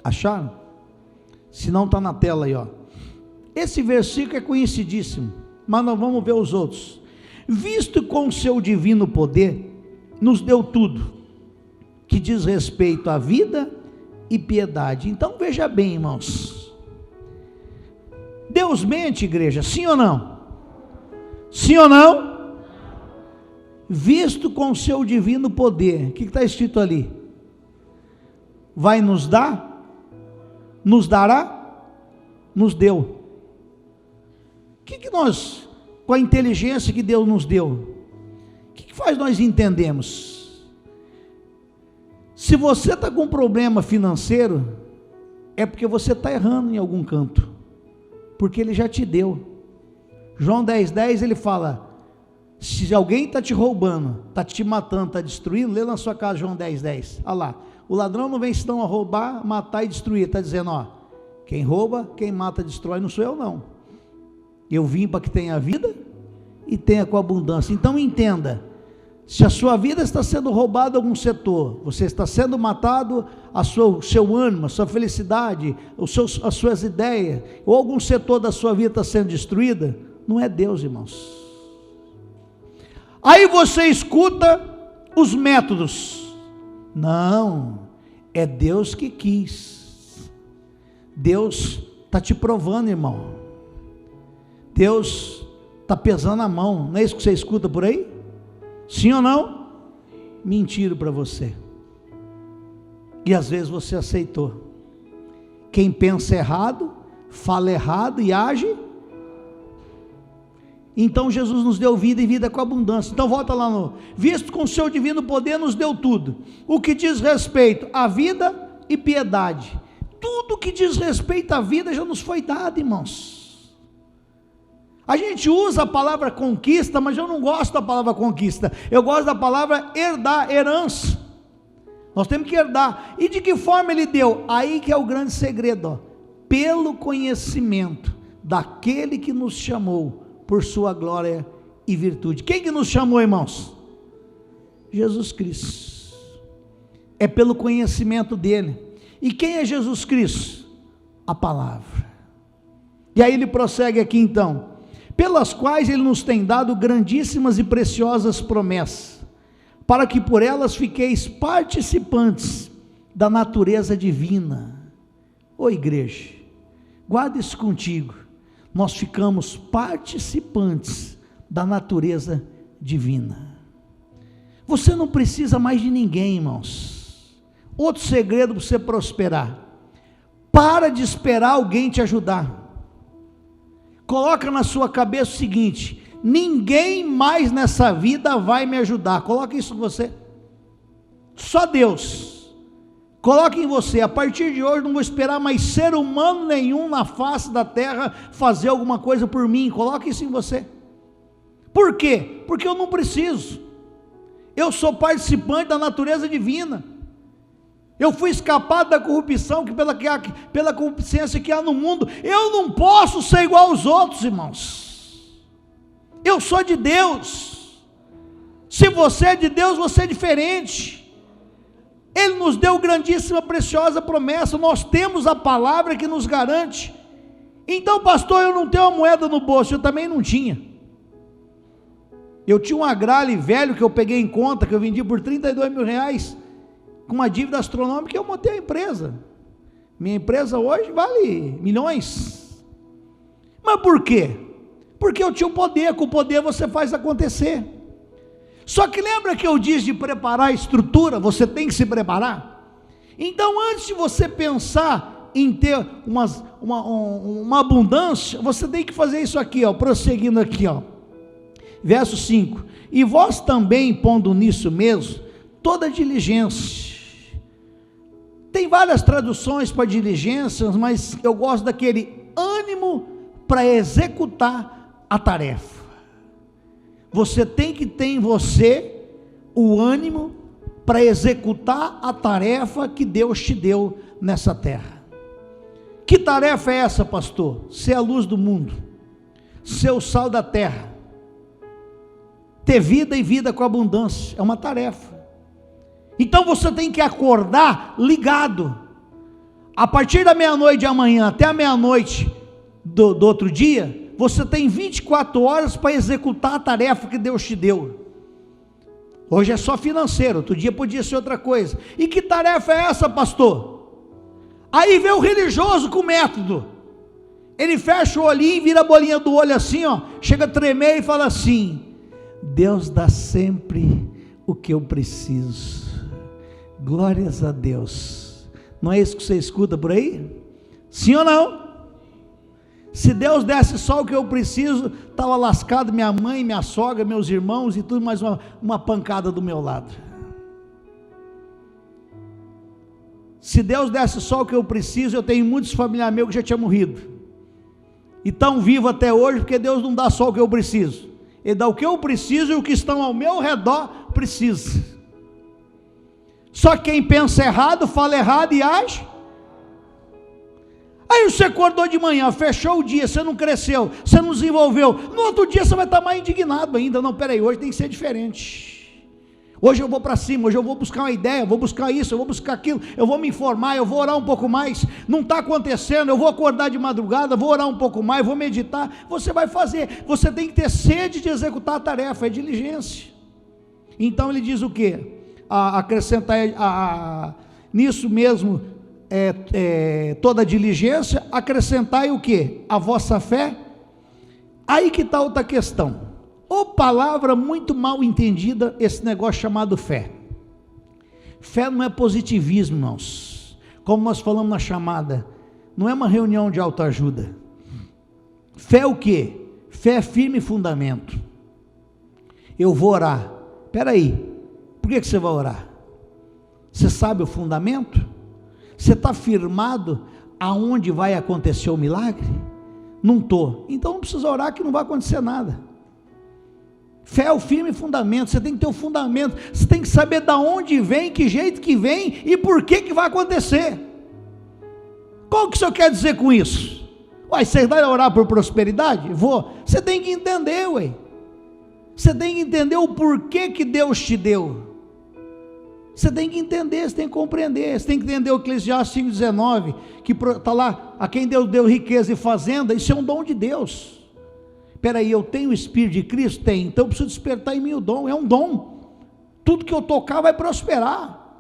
acharam? Se não está na tela aí, esse versículo é conhecidíssimo, mas nós vamos ver os outros. Visto com o seu divino poder, nos deu tudo, que diz respeito à vida e piedade. Então veja bem, irmãos, Deus mente, igreja, sim ou não? Sim ou não? Visto com o seu divino poder, o que está escrito ali? Vai nos dar? Nos dará? Nos deu. O que nós, com a inteligência que Deus nos deu, o que faz nós entendermos? Se você está com um problema financeiro, é porque você está errando em algum canto, porque Ele já te deu. João 10:10 ele fala, Se alguém está te roubando, está te matando, está destruindo, lê na sua casa João 10:10. Olha lá, o ladrão não vem senão a roubar, matar e destruir. Está dizendo, ó, quem rouba, quem mata, destrói, não sou eu não. Eu vim para que tenha vida e tenha com abundância. Então entenda, se a sua vida está sendo roubada em algum setor, você está sendo matado, o seu ânimo, a sua felicidade, as suas ideias, ou algum setor da sua vida está sendo destruída, não é Deus, irmãos. Aí você escuta os métodos. Não, é Deus que quis. Deus está te provando, irmão. Deus está pesando a mão. Não é isso que você escuta por aí? Sim ou não? Mentiram para você. E às vezes você aceitou. Quem pensa errado, fala errado e age. Então Jesus nos deu vida e vida com abundância. Então volta lá no, visto com o seu divino poder nos deu tudo, o que diz respeito à vida e piedade. Tudo que diz respeito à vida já nos foi dado, irmãos. A gente usa a palavra conquista, mas eu não gosto da palavra conquista, eu gosto da palavra herdar, herança. Nós temos que herdar. E de que forma ele deu? Aí que é o grande segredo, ó. Pelo conhecimento daquele que nos chamou por sua glória e virtude. Quem que nos chamou, irmãos? Jesus Cristo. É pelo conhecimento dele. E quem é Jesus Cristo? A palavra. E aí ele prossegue aqui então, pelas quais ele nos tem dado grandíssimas e preciosas promessas, para que por elas fiqueis participantes da natureza divina. Ô igreja, guarda isso contigo. Nós ficamos participantes da natureza divina. Você não precisa mais de ninguém, irmãos. Outro segredo para você prosperar: para de esperar alguém te ajudar. Coloca na sua cabeça o seguinte: ninguém mais nessa vida vai me ajudar. Coloca isso em você. Só Deus. Coloque em você, a partir de hoje não vou esperar mais ser humano nenhum na face da terra fazer alguma coisa por mim. Coloque isso em você. Por quê? Porque eu não preciso. Eu sou participante da natureza divina. Eu fui escapado da corrupção pela concupiscência que há no mundo. Eu não posso ser igual aos outros, irmãos. Eu sou de Deus. Se você é de Deus, você é diferente. Ele nos deu grandíssima, preciosa promessa. Nós temos a palavra que nos garante. Então, pastor, eu não tenho uma moeda no bolso. Eu também não tinha. Eu tinha um agrale velho que eu peguei em conta, que eu vendi por 32 mil reais, com uma dívida astronômica, e eu montei a empresa. Minha empresa hoje vale milhões. Mas por quê? Porque eu tinha o poder. Com o poder você faz acontecer. Só que lembra que eu disse de preparar a estrutura? Você tem que se preparar. Então, antes de você pensar em ter uma abundância, você tem que fazer isso aqui, ó, prosseguindo aqui, ó. Verso 5: e vós também, pondo nisso mesmo toda diligência. Tem várias traduções para diligências, mas eu gosto daquele ânimo para executar a tarefa. Você tem que ter em você o ânimo para executar a tarefa que Deus te deu nessa terra. Que tarefa é essa, pastor? Ser a luz do mundo, ser o sal da terra, ter vida e vida com abundância. É uma tarefa. Então você tem que acordar ligado. A partir da meia-noite de amanhã até a meia-noite do outro dia, você tem 24 horas para executar a tarefa que Deus te deu. Hoje é só financeiro, outro dia podia ser outra coisa. E que tarefa é essa, pastor? Aí vem o religioso com método. Ele fecha o olhinho, vira a bolinha do olho assim, ó, chega a tremer e fala assim: Deus dá sempre o que eu preciso. Glórias a Deus. Não é isso que você escuta por aí? Sim ou não? Se Deus desse só o que eu preciso, estava lascado minha mãe, minha sogra, meus irmãos e tudo, mais uma pancada do meu lado. Se Deus desse só o que eu preciso, eu tenho muitos familiares meus que já tinham morrido, e estão vivos até hoje, porque Deus não dá só o que eu preciso. Ele dá o que eu preciso e o que estão ao meu redor precisa. Só quem pensa errado, fala errado e age. Aí você acordou de manhã, fechou o dia, você não cresceu, você não desenvolveu. No outro dia você vai estar mais indignado ainda. Não, peraí, hoje tem que ser diferente. Hoje eu vou para cima, hoje eu vou buscar uma ideia, eu vou buscar isso, eu vou buscar aquilo, eu vou me informar, eu vou orar um pouco mais. Não está acontecendo, eu vou acordar de madrugada, vou orar um pouco mais, vou meditar. Você vai fazer, você tem que ter sede de executar a tarefa, é diligência. Então ele diz o quê? Acrescentar nisso mesmo, toda diligência, acrescentai o quê? A vossa fé. Aí que está outra questão. Ou palavra muito mal entendida, esse negócio chamado fé. Fé não é positivismo, irmãos. Como nós falamos na chamada, não é uma reunião de autoajuda. Fé é o quê? Fé é firme fundamento. Eu vou orar. Espera aí, por que você vai orar? Você sabe o fundamento? Você está firmado aonde vai acontecer o milagre? Não estou. Então não precisa orar que não vai acontecer nada. Fé é o firme fundamento. Você tem que ter o fundamento. Você tem que saber de onde vem, que jeito que vem e por que vai acontecer. Qual que o senhor quer dizer com isso? Uai, você vai orar por prosperidade? Vou. Você tem que entender, ué. Você tem que entender o porquê que Deus te deu. Você tem que entender, você tem que compreender. Você tem que entender o Eclesiastes 5,19, que está lá, a quem Deus deu riqueza e fazenda. Isso é um dom de Deus. Espera aí, eu tenho o Espírito de Cristo? Tem, então eu preciso despertar em mim o dom, é um dom. Tudo que eu tocar vai prosperar.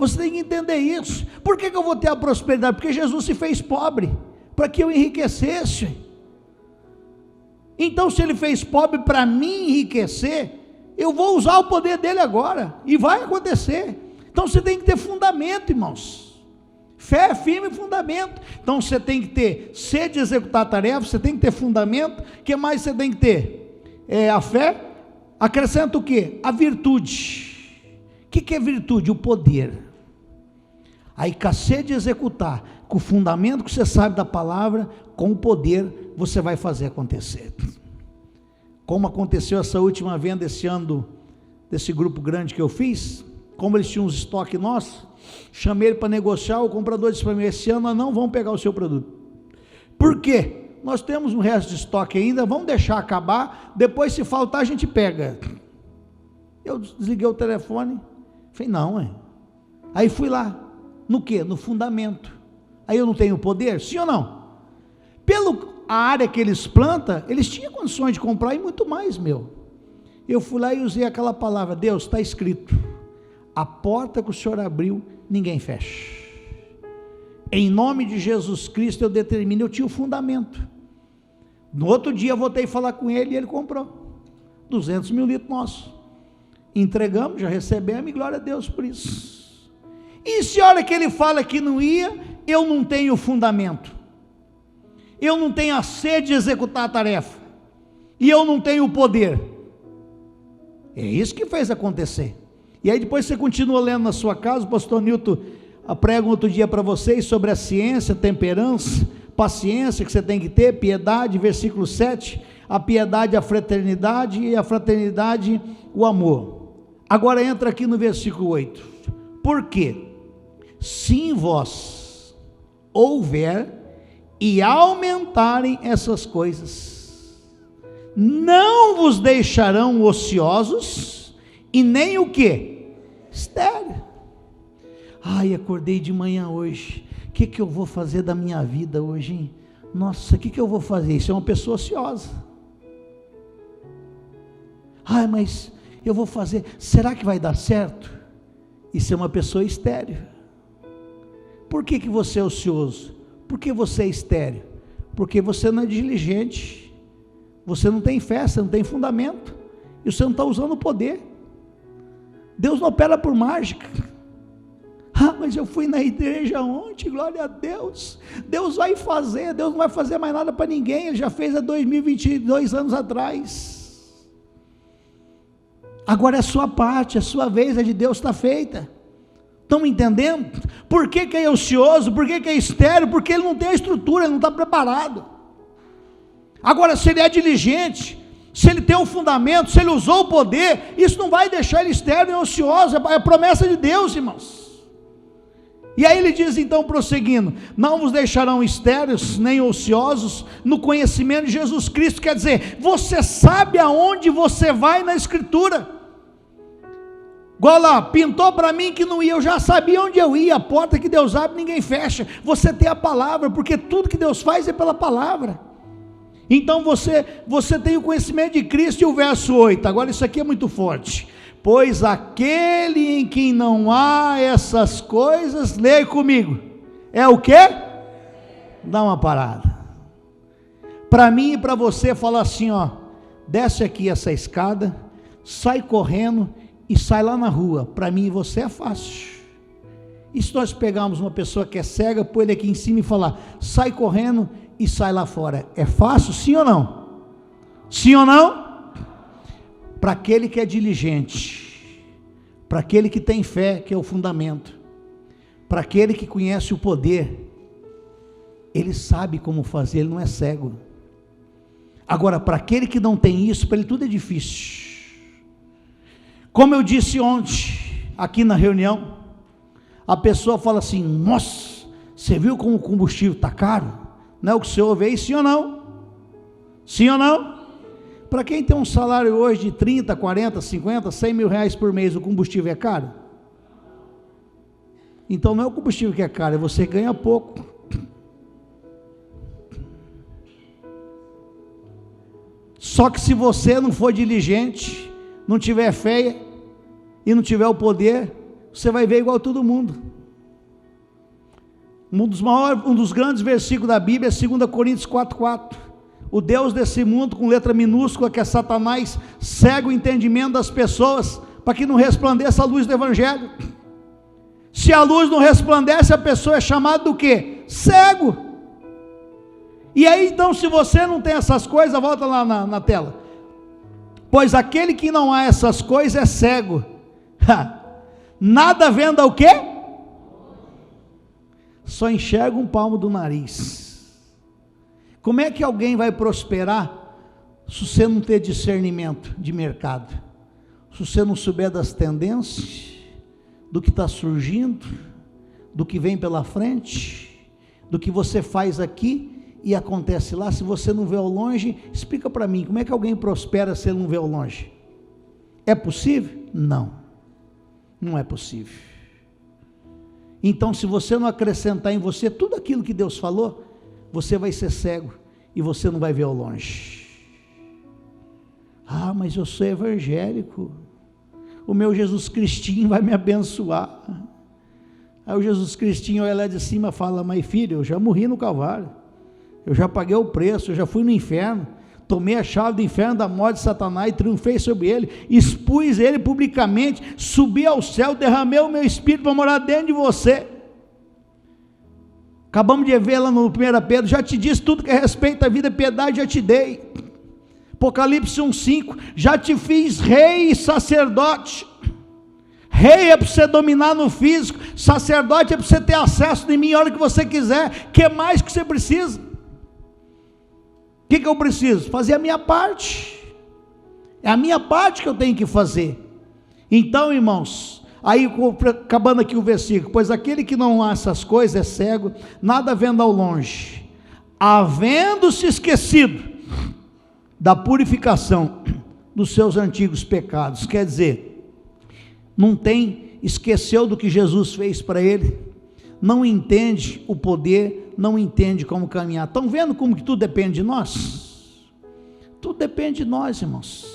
Você tem que entender isso. Por que eu vou ter a prosperidade? Porque Jesus se fez pobre, para que eu enriquecesse. Então se ele fez pobre para mim enriquecer, eu vou usar o poder dele agora, e vai acontecer. Então você tem que ter fundamento, irmãos. Fé é firme fundamento. Então você tem que ter sede de executar a tarefa, você tem que ter fundamento. O que mais você tem que ter? A fé. Acrescenta o que? A virtude. O que é virtude? O poder. Aí com a sede de executar, com o fundamento que você sabe da palavra, com o poder você vai fazer acontecer. Como aconteceu essa última venda esse ano desse grupo grande que eu fiz, como eles tinham uns estoque nossos, chamei ele para negociar, o comprador disse para mim, esse ano nós não vamos pegar o seu produto. Por quê? Nós temos um resto de estoque ainda, vamos deixar acabar, depois se faltar a gente pega. Eu desliguei o telefone, falei, não, aí fui lá, no quê? No fundamento. Aí eu não tenho poder? Sim ou não? A área que eles plantam, eles tinham condições de comprar e muito mais, meu. Eu fui lá e usei aquela palavra, Deus, está escrito, a porta que o Senhor abriu, ninguém fecha. Em nome de Jesus Cristo eu determino, eu tinha o fundamento. No outro dia eu voltei a falar com ele e ele comprou 200 mil litros nossos. Entregamos, já recebemos e glória a Deus por isso. E se a hora que ele fala que não ia, eu não tenho fundamento, eu não tenho a sede de executar a tarefa, e eu não tenho o poder, é isso que fez acontecer. E aí depois você continua lendo na sua casa, o pastor Nilton prega um outro dia para vocês sobre a ciência, temperança, paciência que você tem que ter, piedade, versículo 7, a piedade, a fraternidade, e a fraternidade, o amor. Agora entra aqui no versículo 8, por quê? Se em vós houver e aumentarem essas coisas, não vos deixarão ociosos, e nem o que? Estéril. Ai, acordei de manhã hoje, o que eu vou fazer da minha vida hoje, hein? Nossa, o que eu vou fazer? Isso é uma pessoa ociosa. Ai, mas eu vou fazer, será que vai dar certo? Isso é uma pessoa estéril. Por que você é ocioso? Por que você é estéril? Porque você não é diligente, você não tem fé, você não tem fundamento, e você não está usando o poder. Deus não opera por mágica. Ah, mas eu fui na igreja ontem, glória a Deus. Deus vai fazer, Deus não vai fazer mais nada para ninguém, Ele já fez há 2022 anos atrás. Agora é a sua parte, a sua vez, a de Deus está feita. Estão entendendo? Por que é ocioso? Por que é estéril? Porque ele não tem a estrutura, ele não está preparado. Agora, se ele é diligente, se ele tem um fundamento, se ele usou o poder, isso não vai deixar ele estéril e ocioso, é a promessa de Deus, irmãos. E aí ele diz então, prosseguindo: não vos deixarão estéreis nem ociosos no conhecimento de Jesus Cristo. Quer dizer, você sabe aonde você vai na Escritura. Igual lá, pintou para mim que não ia, eu já sabia onde eu ia. A porta que Deus abre, ninguém fecha. Você tem a palavra, porque tudo que Deus faz é pela palavra. Então você tem o conhecimento de Cristo. E o verso 8, agora isso aqui é muito forte: pois aquele em quem não há essas coisas, leia comigo, é o quê? Dá uma parada. Para mim e para você, fala assim, ó: desce aqui essa escada, sai correndo e sai lá na rua. Para mim e você é fácil. E se nós pegarmos uma pessoa que é cega, pôr ele aqui em cima e falar: sai correndo e sai lá fora, é fácil, sim ou não? Sim ou não? Para aquele que é diligente, para aquele que tem fé, que é o fundamento, para aquele que conhece o poder, ele sabe como fazer, ele não é cego. Agora, para aquele que não tem isso, para ele tudo é difícil. Como eu disse ontem, aqui na reunião, a pessoa fala assim: nossa, você viu como o combustível está caro? Não é o que você ouve aí, sim ou não? Sim ou não? Para quem tem um salário hoje de 30, 40, 50, 100 mil reais por mês, o combustível é caro? Então não é o combustível que é caro, é você que ganha pouco. Só que se você não for diligente, não tiver fé e não tiver o poder, você vai ver igual todo mundo. Um dos grandes versículos da Bíblia é 2 Coríntios 4,4. O Deus desse mundo, com letra minúscula, que é Satanás, cega o entendimento das pessoas, para que não resplandeça a luz do Evangelho. Se a luz não resplandece, a pessoa é chamada do quê? Cego. E aí então, se você não tem essas coisas, volta lá na tela: pois aquele que não há essas coisas é cego, nada vendo o quê? Só enxerga um palmo do nariz. Como é que alguém vai prosperar se você não ter discernimento de mercado? Se você não souber das tendências, do que está surgindo, do que vem pela frente, do que você faz aqui e acontece lá, se você não vê ao longe? Explica para mim, como é que alguém prospera se ele não vê ao longe? É possível? Não, não é possível. Então, se você não acrescentar em você tudo aquilo que Deus falou, você vai ser cego e você não vai ver ao longe. Ah, mas eu sou evangélico, o meu Jesus Cristinho vai me abençoar. Aí o Jesus Cristinho olha lá de cima e fala: mas filho, eu já morri no Calvário, eu já paguei o preço, eu já fui no inferno, tomei a chave do inferno, da morte de Satanás e triunfei sobre ele, expus ele publicamente, subi ao céu, derramei o meu Espírito para morar dentro de você. Acabamos de ver lá no 1 Pedro: já te disse tudo que é respeito à vida e piedade, já te dei. Apocalipse 1,5: já te fiz rei e sacerdote. Rei é para você dominar no físico, sacerdote é para você ter acesso em mim a hora que você quiser. O que mais que você precisa? O que eu preciso? Fazer a minha parte. É a minha parte que eu tenho que fazer. Então, irmãos, aí acabando aqui o versículo: pois aquele que não há essas coisas é cego, nada vendo ao longe, havendo-se esquecido da purificação dos seus antigos pecados. Quer dizer, não tem, esqueceu do que Jesus fez para ele, não entende o poder, não entende como caminhar. Estão vendo como que tudo depende de nós? Tudo depende de nós, irmãos.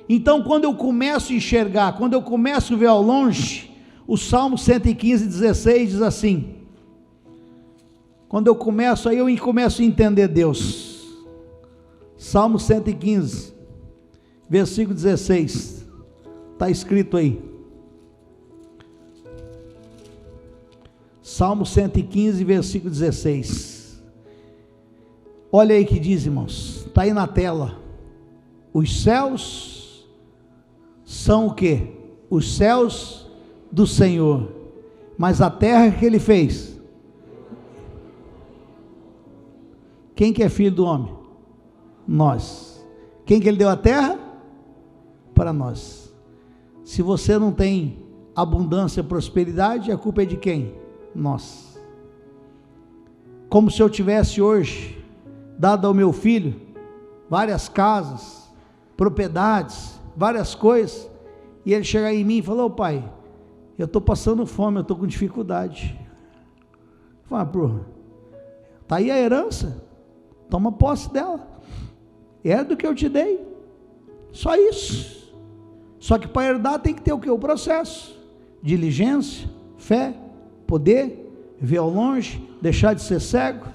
Então, quando eu começo a enxergar, quando eu começo a ver ao longe, o Salmo 115:16 diz assim: quando eu começo, aí eu começo a entender Deus. Salmo 115, versículo 16, está escrito aí. Salmo 115, versículo 16. Olha aí que diz, irmãos, está aí na tela: os céus são o quê? Os céus do Senhor, mas a terra que ele fez. Quem que é filho do homem? Nós. Quem que ele deu a terra? Para nós. Se você não tem abundância e prosperidade, a culpa é de quem? Nós. Como se eu tivesse hoje dado ao meu filho várias casas, propriedades, várias coisas, e ele chegar em mim e falar: ô pai, eu estou passando fome, eu estou com dificuldade. Fala: pô, está aí a herança, toma posse dela, é do que eu te dei, só isso. Só que para herdar tem que ter o que? O processo, diligência, fé, poder, ver ao longe, deixar de ser cego,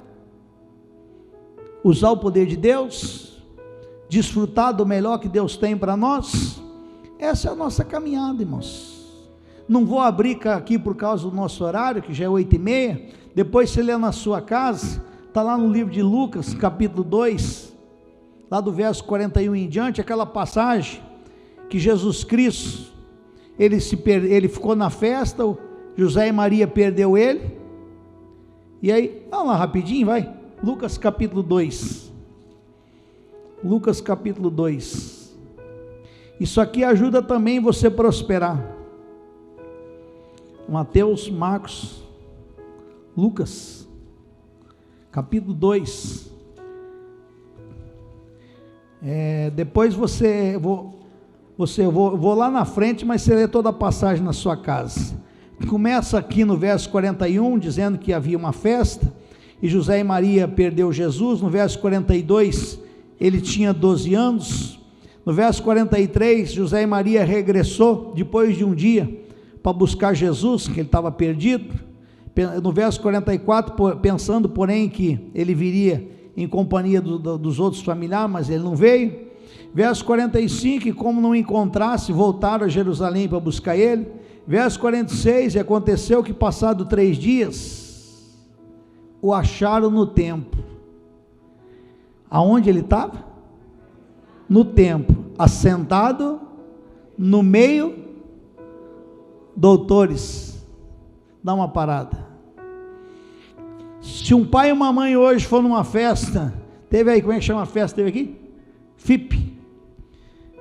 usar o poder de Deus, desfrutar do melhor que Deus tem para nós. Essa é a nossa caminhada, irmãos. Não vou abrir aqui por causa do nosso horário, que já é 8h30, depois você lê na sua casa, está lá no livro de Lucas, capítulo 2, lá do verso 41 em diante, aquela passagem que Jesus Cristo, ele ficou na festa, José e Maria perdeu ele, e aí, vamos lá rapidinho, vai, Lucas capítulo 2, Lucas capítulo 2, isso aqui ajuda também você prosperar. Mateus, Marcos, Lucas, capítulo 2, depois vou lá na frente, mas você lê toda a passagem na sua casa. Começa aqui no verso 41, dizendo que havia uma festa, e José e Maria perdeu Jesus. No verso 42, ele tinha 12 anos, no verso 43, José e Maria regressou, depois de um dia, para buscar Jesus, que ele estava perdido. No verso 44, pensando porém que ele viria em companhia dos outros familiares, mas ele não veio. Verso 45, e como não encontrasse, voltaram a Jerusalém para buscar ele. Verso 46, e aconteceu que passado 3 dias, o acharam no templo. Aonde ele estava? No templo, assentado no meio. Doutores, dá uma parada. Se um pai e uma mãe hoje for numa festa, teve aí, como é que chama a festa, teve aqui? FIP,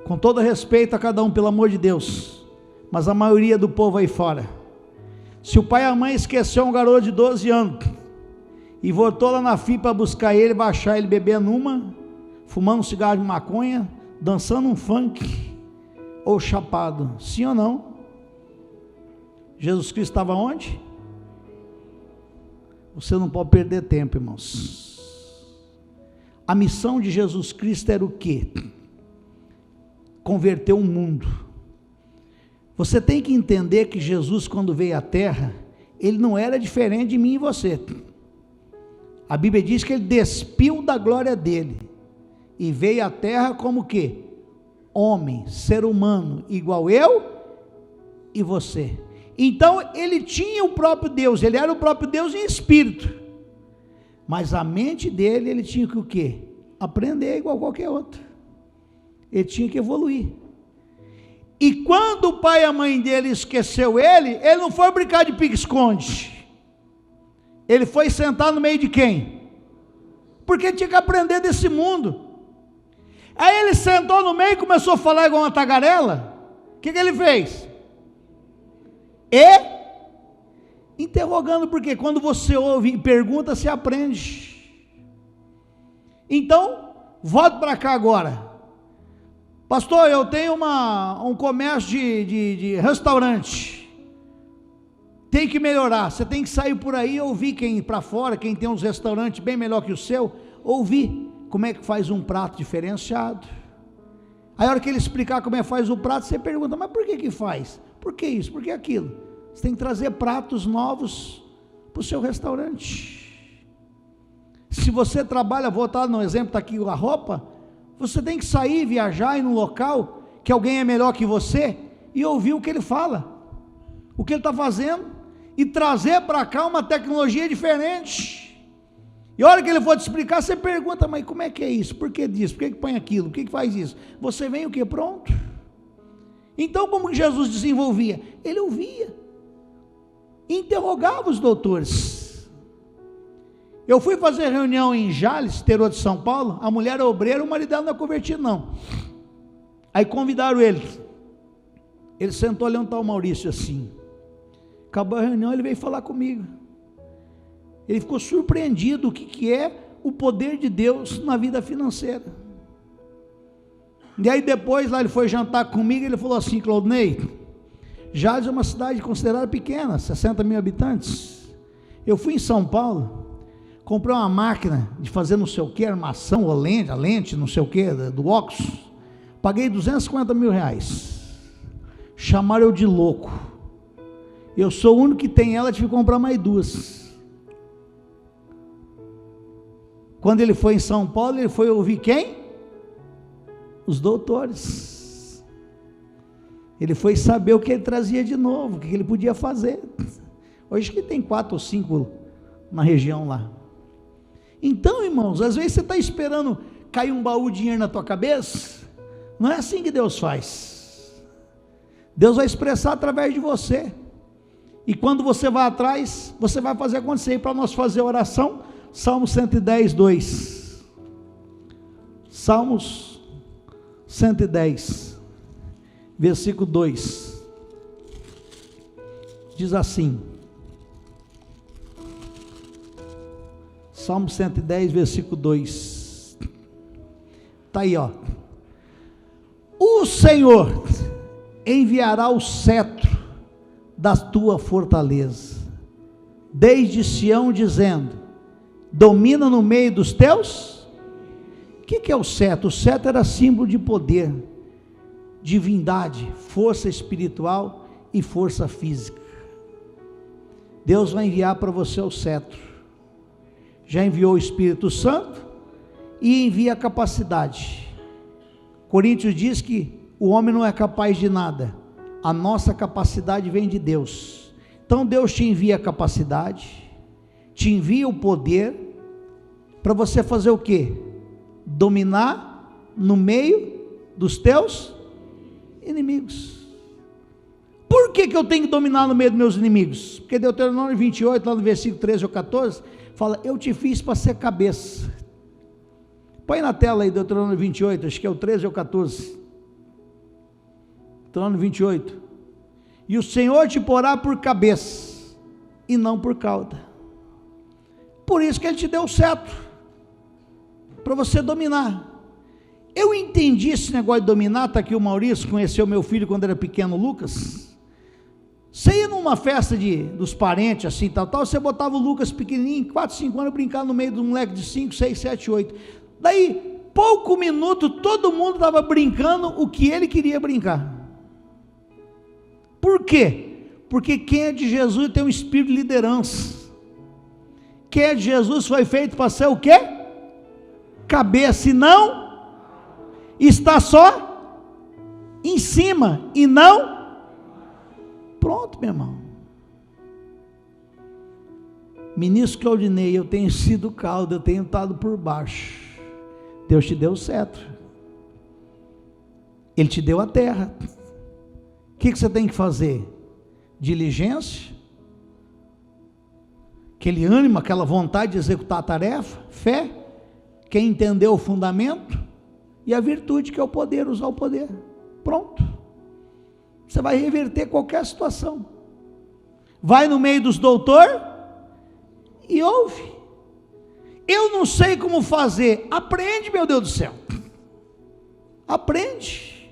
com todo respeito a cada um, pelo amor de Deus, mas a maioria do povo aí fora, se o pai e a mãe esqueceu um garoto de 12 anos, e voltou lá na FIP para buscar ele, vai achar ele bebendo uma, fumando um cigarro de maconha, dançando um funk, ou chapado, sim ou não? Jesus Cristo estava onde? Você não pode perder tempo, irmãos. A missão de Jesus Cristo era o quê? Converter o mundo. Você tem que entender que Jesus, quando veio à terra, ele não era diferente de mim e você. A Bíblia diz que ele despiu da glória dele e veio à terra como o quê? Homem, ser humano, igual eu e você. Então ele tinha o próprio Deus, ele era o próprio Deus em espírito, mas a mente dele, ele tinha que o quê? Aprender igual qualquer outro, ele tinha que evoluir. E quando o pai e a mãe dele esqueceu ele não foi brincar de pique-esconde, ele foi sentar no meio de quem? Porque tinha que aprender desse mundo. Aí ele sentou no meio e começou a falar igual uma tagarela. O que ele fez? Interrogando, porque quando você ouve e pergunta, você aprende. Então, volto para cá agora. Pastor, eu tenho um comércio de restaurante, tem que melhorar. Você tem que sair por aí, ouvir quem para fora, quem tem uns restaurantes bem melhor que o seu, ouvir como é que faz um prato diferenciado. Aí a hora que ele explicar como é que faz o prato, você pergunta: mas por que faz? Por que isso? Por que aquilo? Você tem que trazer pratos novos para o seu restaurante. Se você trabalha, vou estar no exemplo, está aqui a roupa, você tem que sair, viajar, ir num local que alguém é melhor que você e ouvir o que ele fala, o que ele está fazendo, e trazer para cá uma tecnologia diferente. E a hora que ele for te explicar, você pergunta: mas como é que é isso? Por que disso? Por que põe aquilo? Por que faz isso? Você vem o que? Pronto. Então, como Jesus desenvolvia? Ele ouvia, interrogava os doutores. Eu fui fazer reunião em Jales, interior de São Paulo, a mulher é obreira, o marido dela não é convertido não. Aí convidaram ele. Ele sentou ali um tal Maurício assim. Acabou a reunião, ele veio falar comigo. Ele ficou surpreendido o que é o poder de Deus na vida financeira. E aí depois lá ele foi jantar comigo, ele falou assim: Claudinei, Jales é uma cidade considerada pequena, 60 mil habitantes. Eu fui em São Paulo, comprei uma máquina de fazer não sei o que, armação, ou lente, a lente não sei o que, do óculos, paguei 250 mil reais, chamaram eu de louco, eu sou o único que tem ela, tive que comprar mais duas. Quando ele foi em São Paulo, ele foi ouvir quem? Os doutores. Ele foi saber o que ele trazia de novo, o que ele podia fazer. Hoje que tem 4 ou 5 na região lá. Então, irmãos, às vezes você está esperando cair um baú de dinheiro na tua cabeça. Não é assim que Deus faz. Deus vai expressar através de você. E quando você vai atrás, você vai fazer acontecer. E para nós fazer oração, Salmo 110, 2. Salmos 110, versículo 2. Diz assim. Salmo 110, versículo 2. Está aí, ó. O Senhor enviará o cetro da tua fortaleza, desde Sião, dizendo: domina no meio dos teus. O que é o cetro? O cetro era símbolo de poder, divindade, força espiritual e força física. Deus vai enviar para você o cetro. Já enviou o Espírito Santo e envia a capacidade. Coríntios diz que o homem não é capaz de nada, a nossa capacidade vem de Deus. Então Deus te envia a capacidade, te envia o poder, para você fazer o quê? Dominar no meio dos teus inimigos. Por que eu tenho que dominar no meio dos meus inimigos? Porque Deuteronômio 28, lá no versículo 13 ou 14, fala: eu te fiz para ser cabeça. Põe na tela aí Deuteronômio 28, acho que é o 13 ou 14. Deuteronômio 28. E o Senhor te porá por cabeça e não por cauda. Por isso que Ele te deu o cetro, para você dominar. Eu entendi esse negócio de dominar. Está aqui o Maurício, conheceu meu filho quando era pequeno, Lucas. Você ia numa festa dos parentes, assim, tal, você botava o Lucas pequenininho, 4, 5 anos, brincava no meio de um moleque de 5, 6, 7, 8, daí, pouco minuto, todo mundo estava brincando o que ele queria brincar. Por quê? Porque quem é de Jesus tem um espírito de liderança. Quem é de Jesus foi feito para ser o quê? Cabeça, e não está só em cima, e não. Pronto, meu irmão. Ministro Claudinei, eu tenho sido caldo, eu tenho estado por baixo. Deus te deu o cetro, Ele te deu a terra. O que você tem que fazer? Diligência, aquele ânimo, aquela vontade de executar a tarefa, fé, quem entendeu o fundamento, e a virtude, que é o poder, usar o poder. Pronto. Você vai reverter qualquer situação. Vai no meio dos doutores e ouve. Eu não sei como fazer. Aprende, meu Deus do céu. Aprende.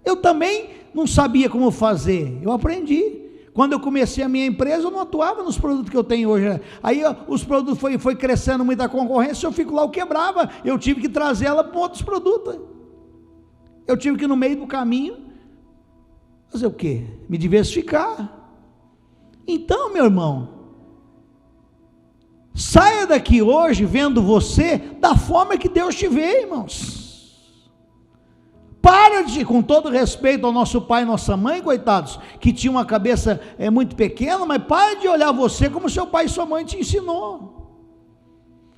Eu também não sabia como fazer. Eu aprendi. Quando eu comecei a minha empresa, eu não atuava nos produtos que eu tenho hoje. Aí os produtos foi crescendo muita concorrência, eu fico lá, eu quebrava. Eu tive que trazer ela para outros produtos. Eu tive que, no meio do caminho, fazer o quê? Me diversificar. Então, meu irmão, saia daqui hoje vendo você da forma que Deus te vê, irmãos. Para de, com todo respeito ao nosso pai e nossa mãe, coitados, que tinha uma cabeça muito pequena, mas para de olhar você como seu pai e sua mãe te ensinou.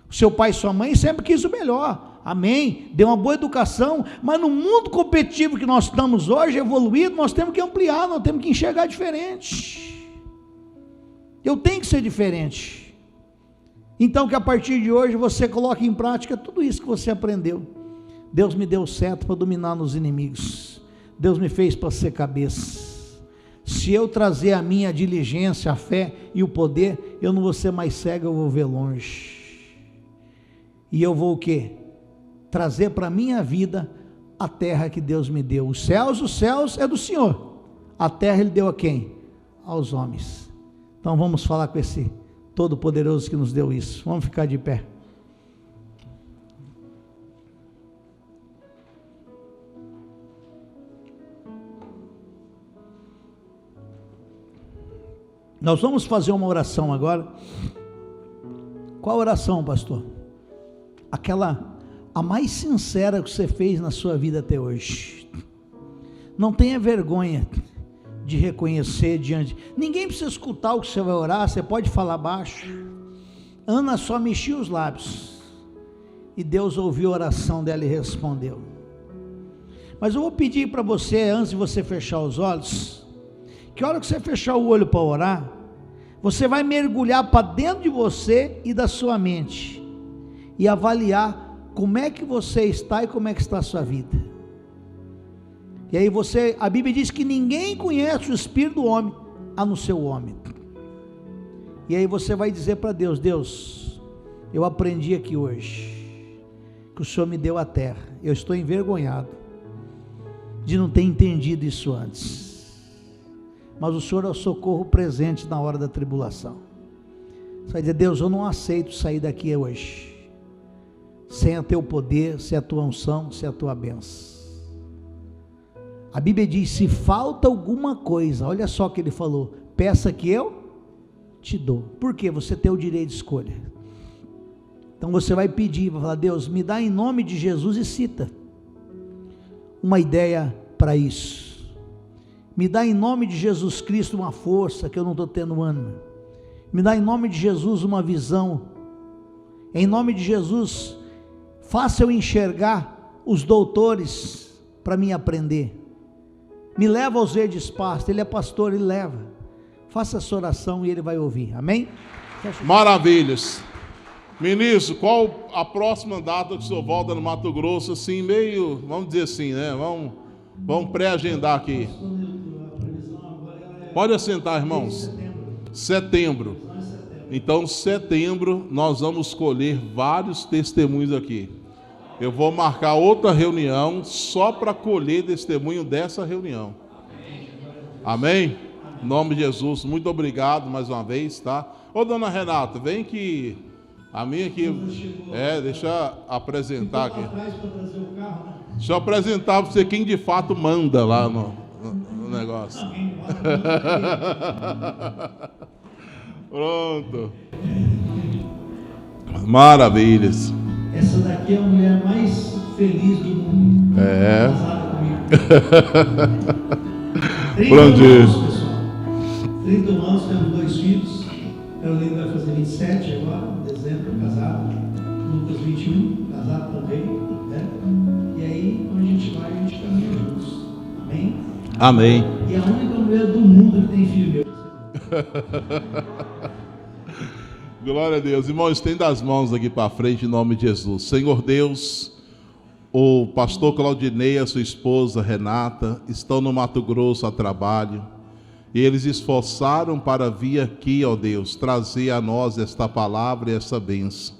Seu pai e sua mãe sempre quis o melhor, amém, deu uma boa educação, mas no mundo competitivo que nós estamos hoje, evoluído, nós temos que ampliar, nós temos que enxergar diferente. Eu tenho que ser diferente. Então que a partir de hoje você coloque em prática tudo isso que você aprendeu. Deus me deu certo para dominar nos inimigos. Deus me fez para ser cabeça. Se eu trazer a minha diligência, a fé e o poder, eu não vou ser mais cego, eu vou ver longe. E eu vou o quê? Trazer para a minha vida a terra que Deus me deu. Os céus é do Senhor. A terra Ele deu a quem? Aos homens. Então vamos falar com esse Todo-Poderoso que nos deu isso. Vamos ficar de pé. Nós vamos fazer uma oração agora. Qual oração, pastor? A mais sincera que você fez na sua vida até hoje. Não tenha vergonha de reconhecer diante. Ninguém precisa escutar o que você vai orar, você pode falar baixo. Ana só mexia os lábios. E Deus ouviu a oração dela e respondeu. Mas eu vou pedir para você, antes de você fechar os olhos, que a hora que você fechar o olho para orar, você vai mergulhar para dentro de você e da sua mente, e avaliar como é que você está e como é que está a sua vida. E aí a Bíblia diz que ninguém conhece o espírito do homem, a não ser o homem. E aí você vai dizer para Deus: Deus, eu aprendi aqui hoje, que o Senhor me deu a terra, eu estou envergonhado de não ter entendido isso antes. Mas o Senhor é o socorro presente na hora da tribulação. Você vai dizer: Deus, eu não aceito sair daqui hoje sem o teu poder, sem a tua unção, sem a tua bênção. A Bíblia diz: se falta alguma coisa, olha só o que ele falou, peça que eu te dou. Por quê? Você tem o direito de escolha. Então você vai pedir, vai falar: Deus, me dá em nome de Jesus, e cita uma ideia para isso. Me dá em nome de Jesus Cristo uma força que eu não estou tendo ânimo. Me dá em nome de Jesus uma visão. Em nome de Jesus, faça eu enxergar os doutores para mim aprender. Me leva aos verdes pastos. Ele é pastor, ele leva. Faça essa oração e ele vai ouvir. Amém? Maravilhas. Ministro, qual a próxima data que o senhor volta no Mato Grosso? Assim, meio, vamos dizer assim, né? Vamos pré-agendar aqui. Pode assentar, irmãos. Setembro. Então, setembro, nós vamos colher vários testemunhos aqui. Eu vou marcar outra reunião só para colher testemunho dessa reunião. Amém? Em nome de Jesus, muito obrigado mais uma vez, tá? Ô, dona Renata, vem que a minha aqui, deixa eu apresentar aqui. Deixa eu apresentar para você quem de fato manda lá no negócio. Pronto. Maravilhas. Essa daqui é a mulher mais feliz do mundo. É. Pronto. 30 anos, pessoal. 31 anos, temos 2 filhos. Carolina vai fazer 27 agora, em dezembro, casado. Lucas 21, casado também, né? E aí, quando a gente vai, a gente caminha juntos. Amém? Amém. E a única mulher do mundo que tem filho meu. Glória a Deus. Irmãos, estenda as mãos aqui para frente em nome de Jesus. Senhor Deus, o pastor Claudinei e a sua esposa Renata estão no Mato Grosso a trabalho. E eles esforçaram para vir aqui, ó Deus, trazer a nós esta palavra e essa bênção.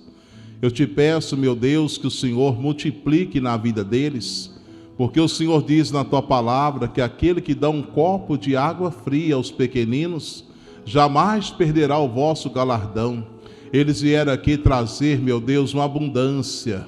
Eu te peço, meu Deus, que o Senhor multiplique na vida deles, porque o Senhor diz na tua palavra que aquele que dá um copo de água fria aos pequeninos, jamais perderá o vosso galardão. Eles vieram aqui trazer, meu Deus, uma abundância.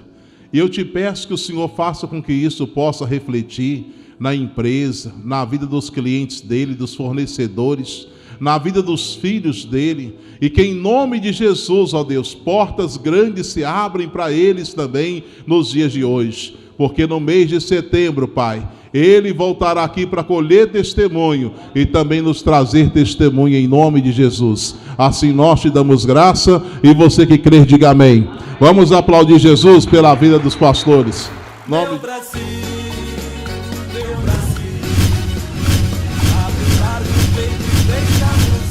E eu te peço que o Senhor faça com que isso possa refletir na empresa, na vida dos clientes dele, dos fornecedores, na vida dos filhos dele, e que em nome de Jesus, ó Deus, portas grandes se abrem para eles também nos dias de hoje, porque no mês de setembro, Pai, ele voltará aqui para colher testemunho e também nos trazer testemunho em nome de Jesus. Assim nós te damos graça, e você que crê, diga amém. Vamos aplaudir Jesus pela vida dos pastores. Meu Brasil, abre o largo peito e deixa-nos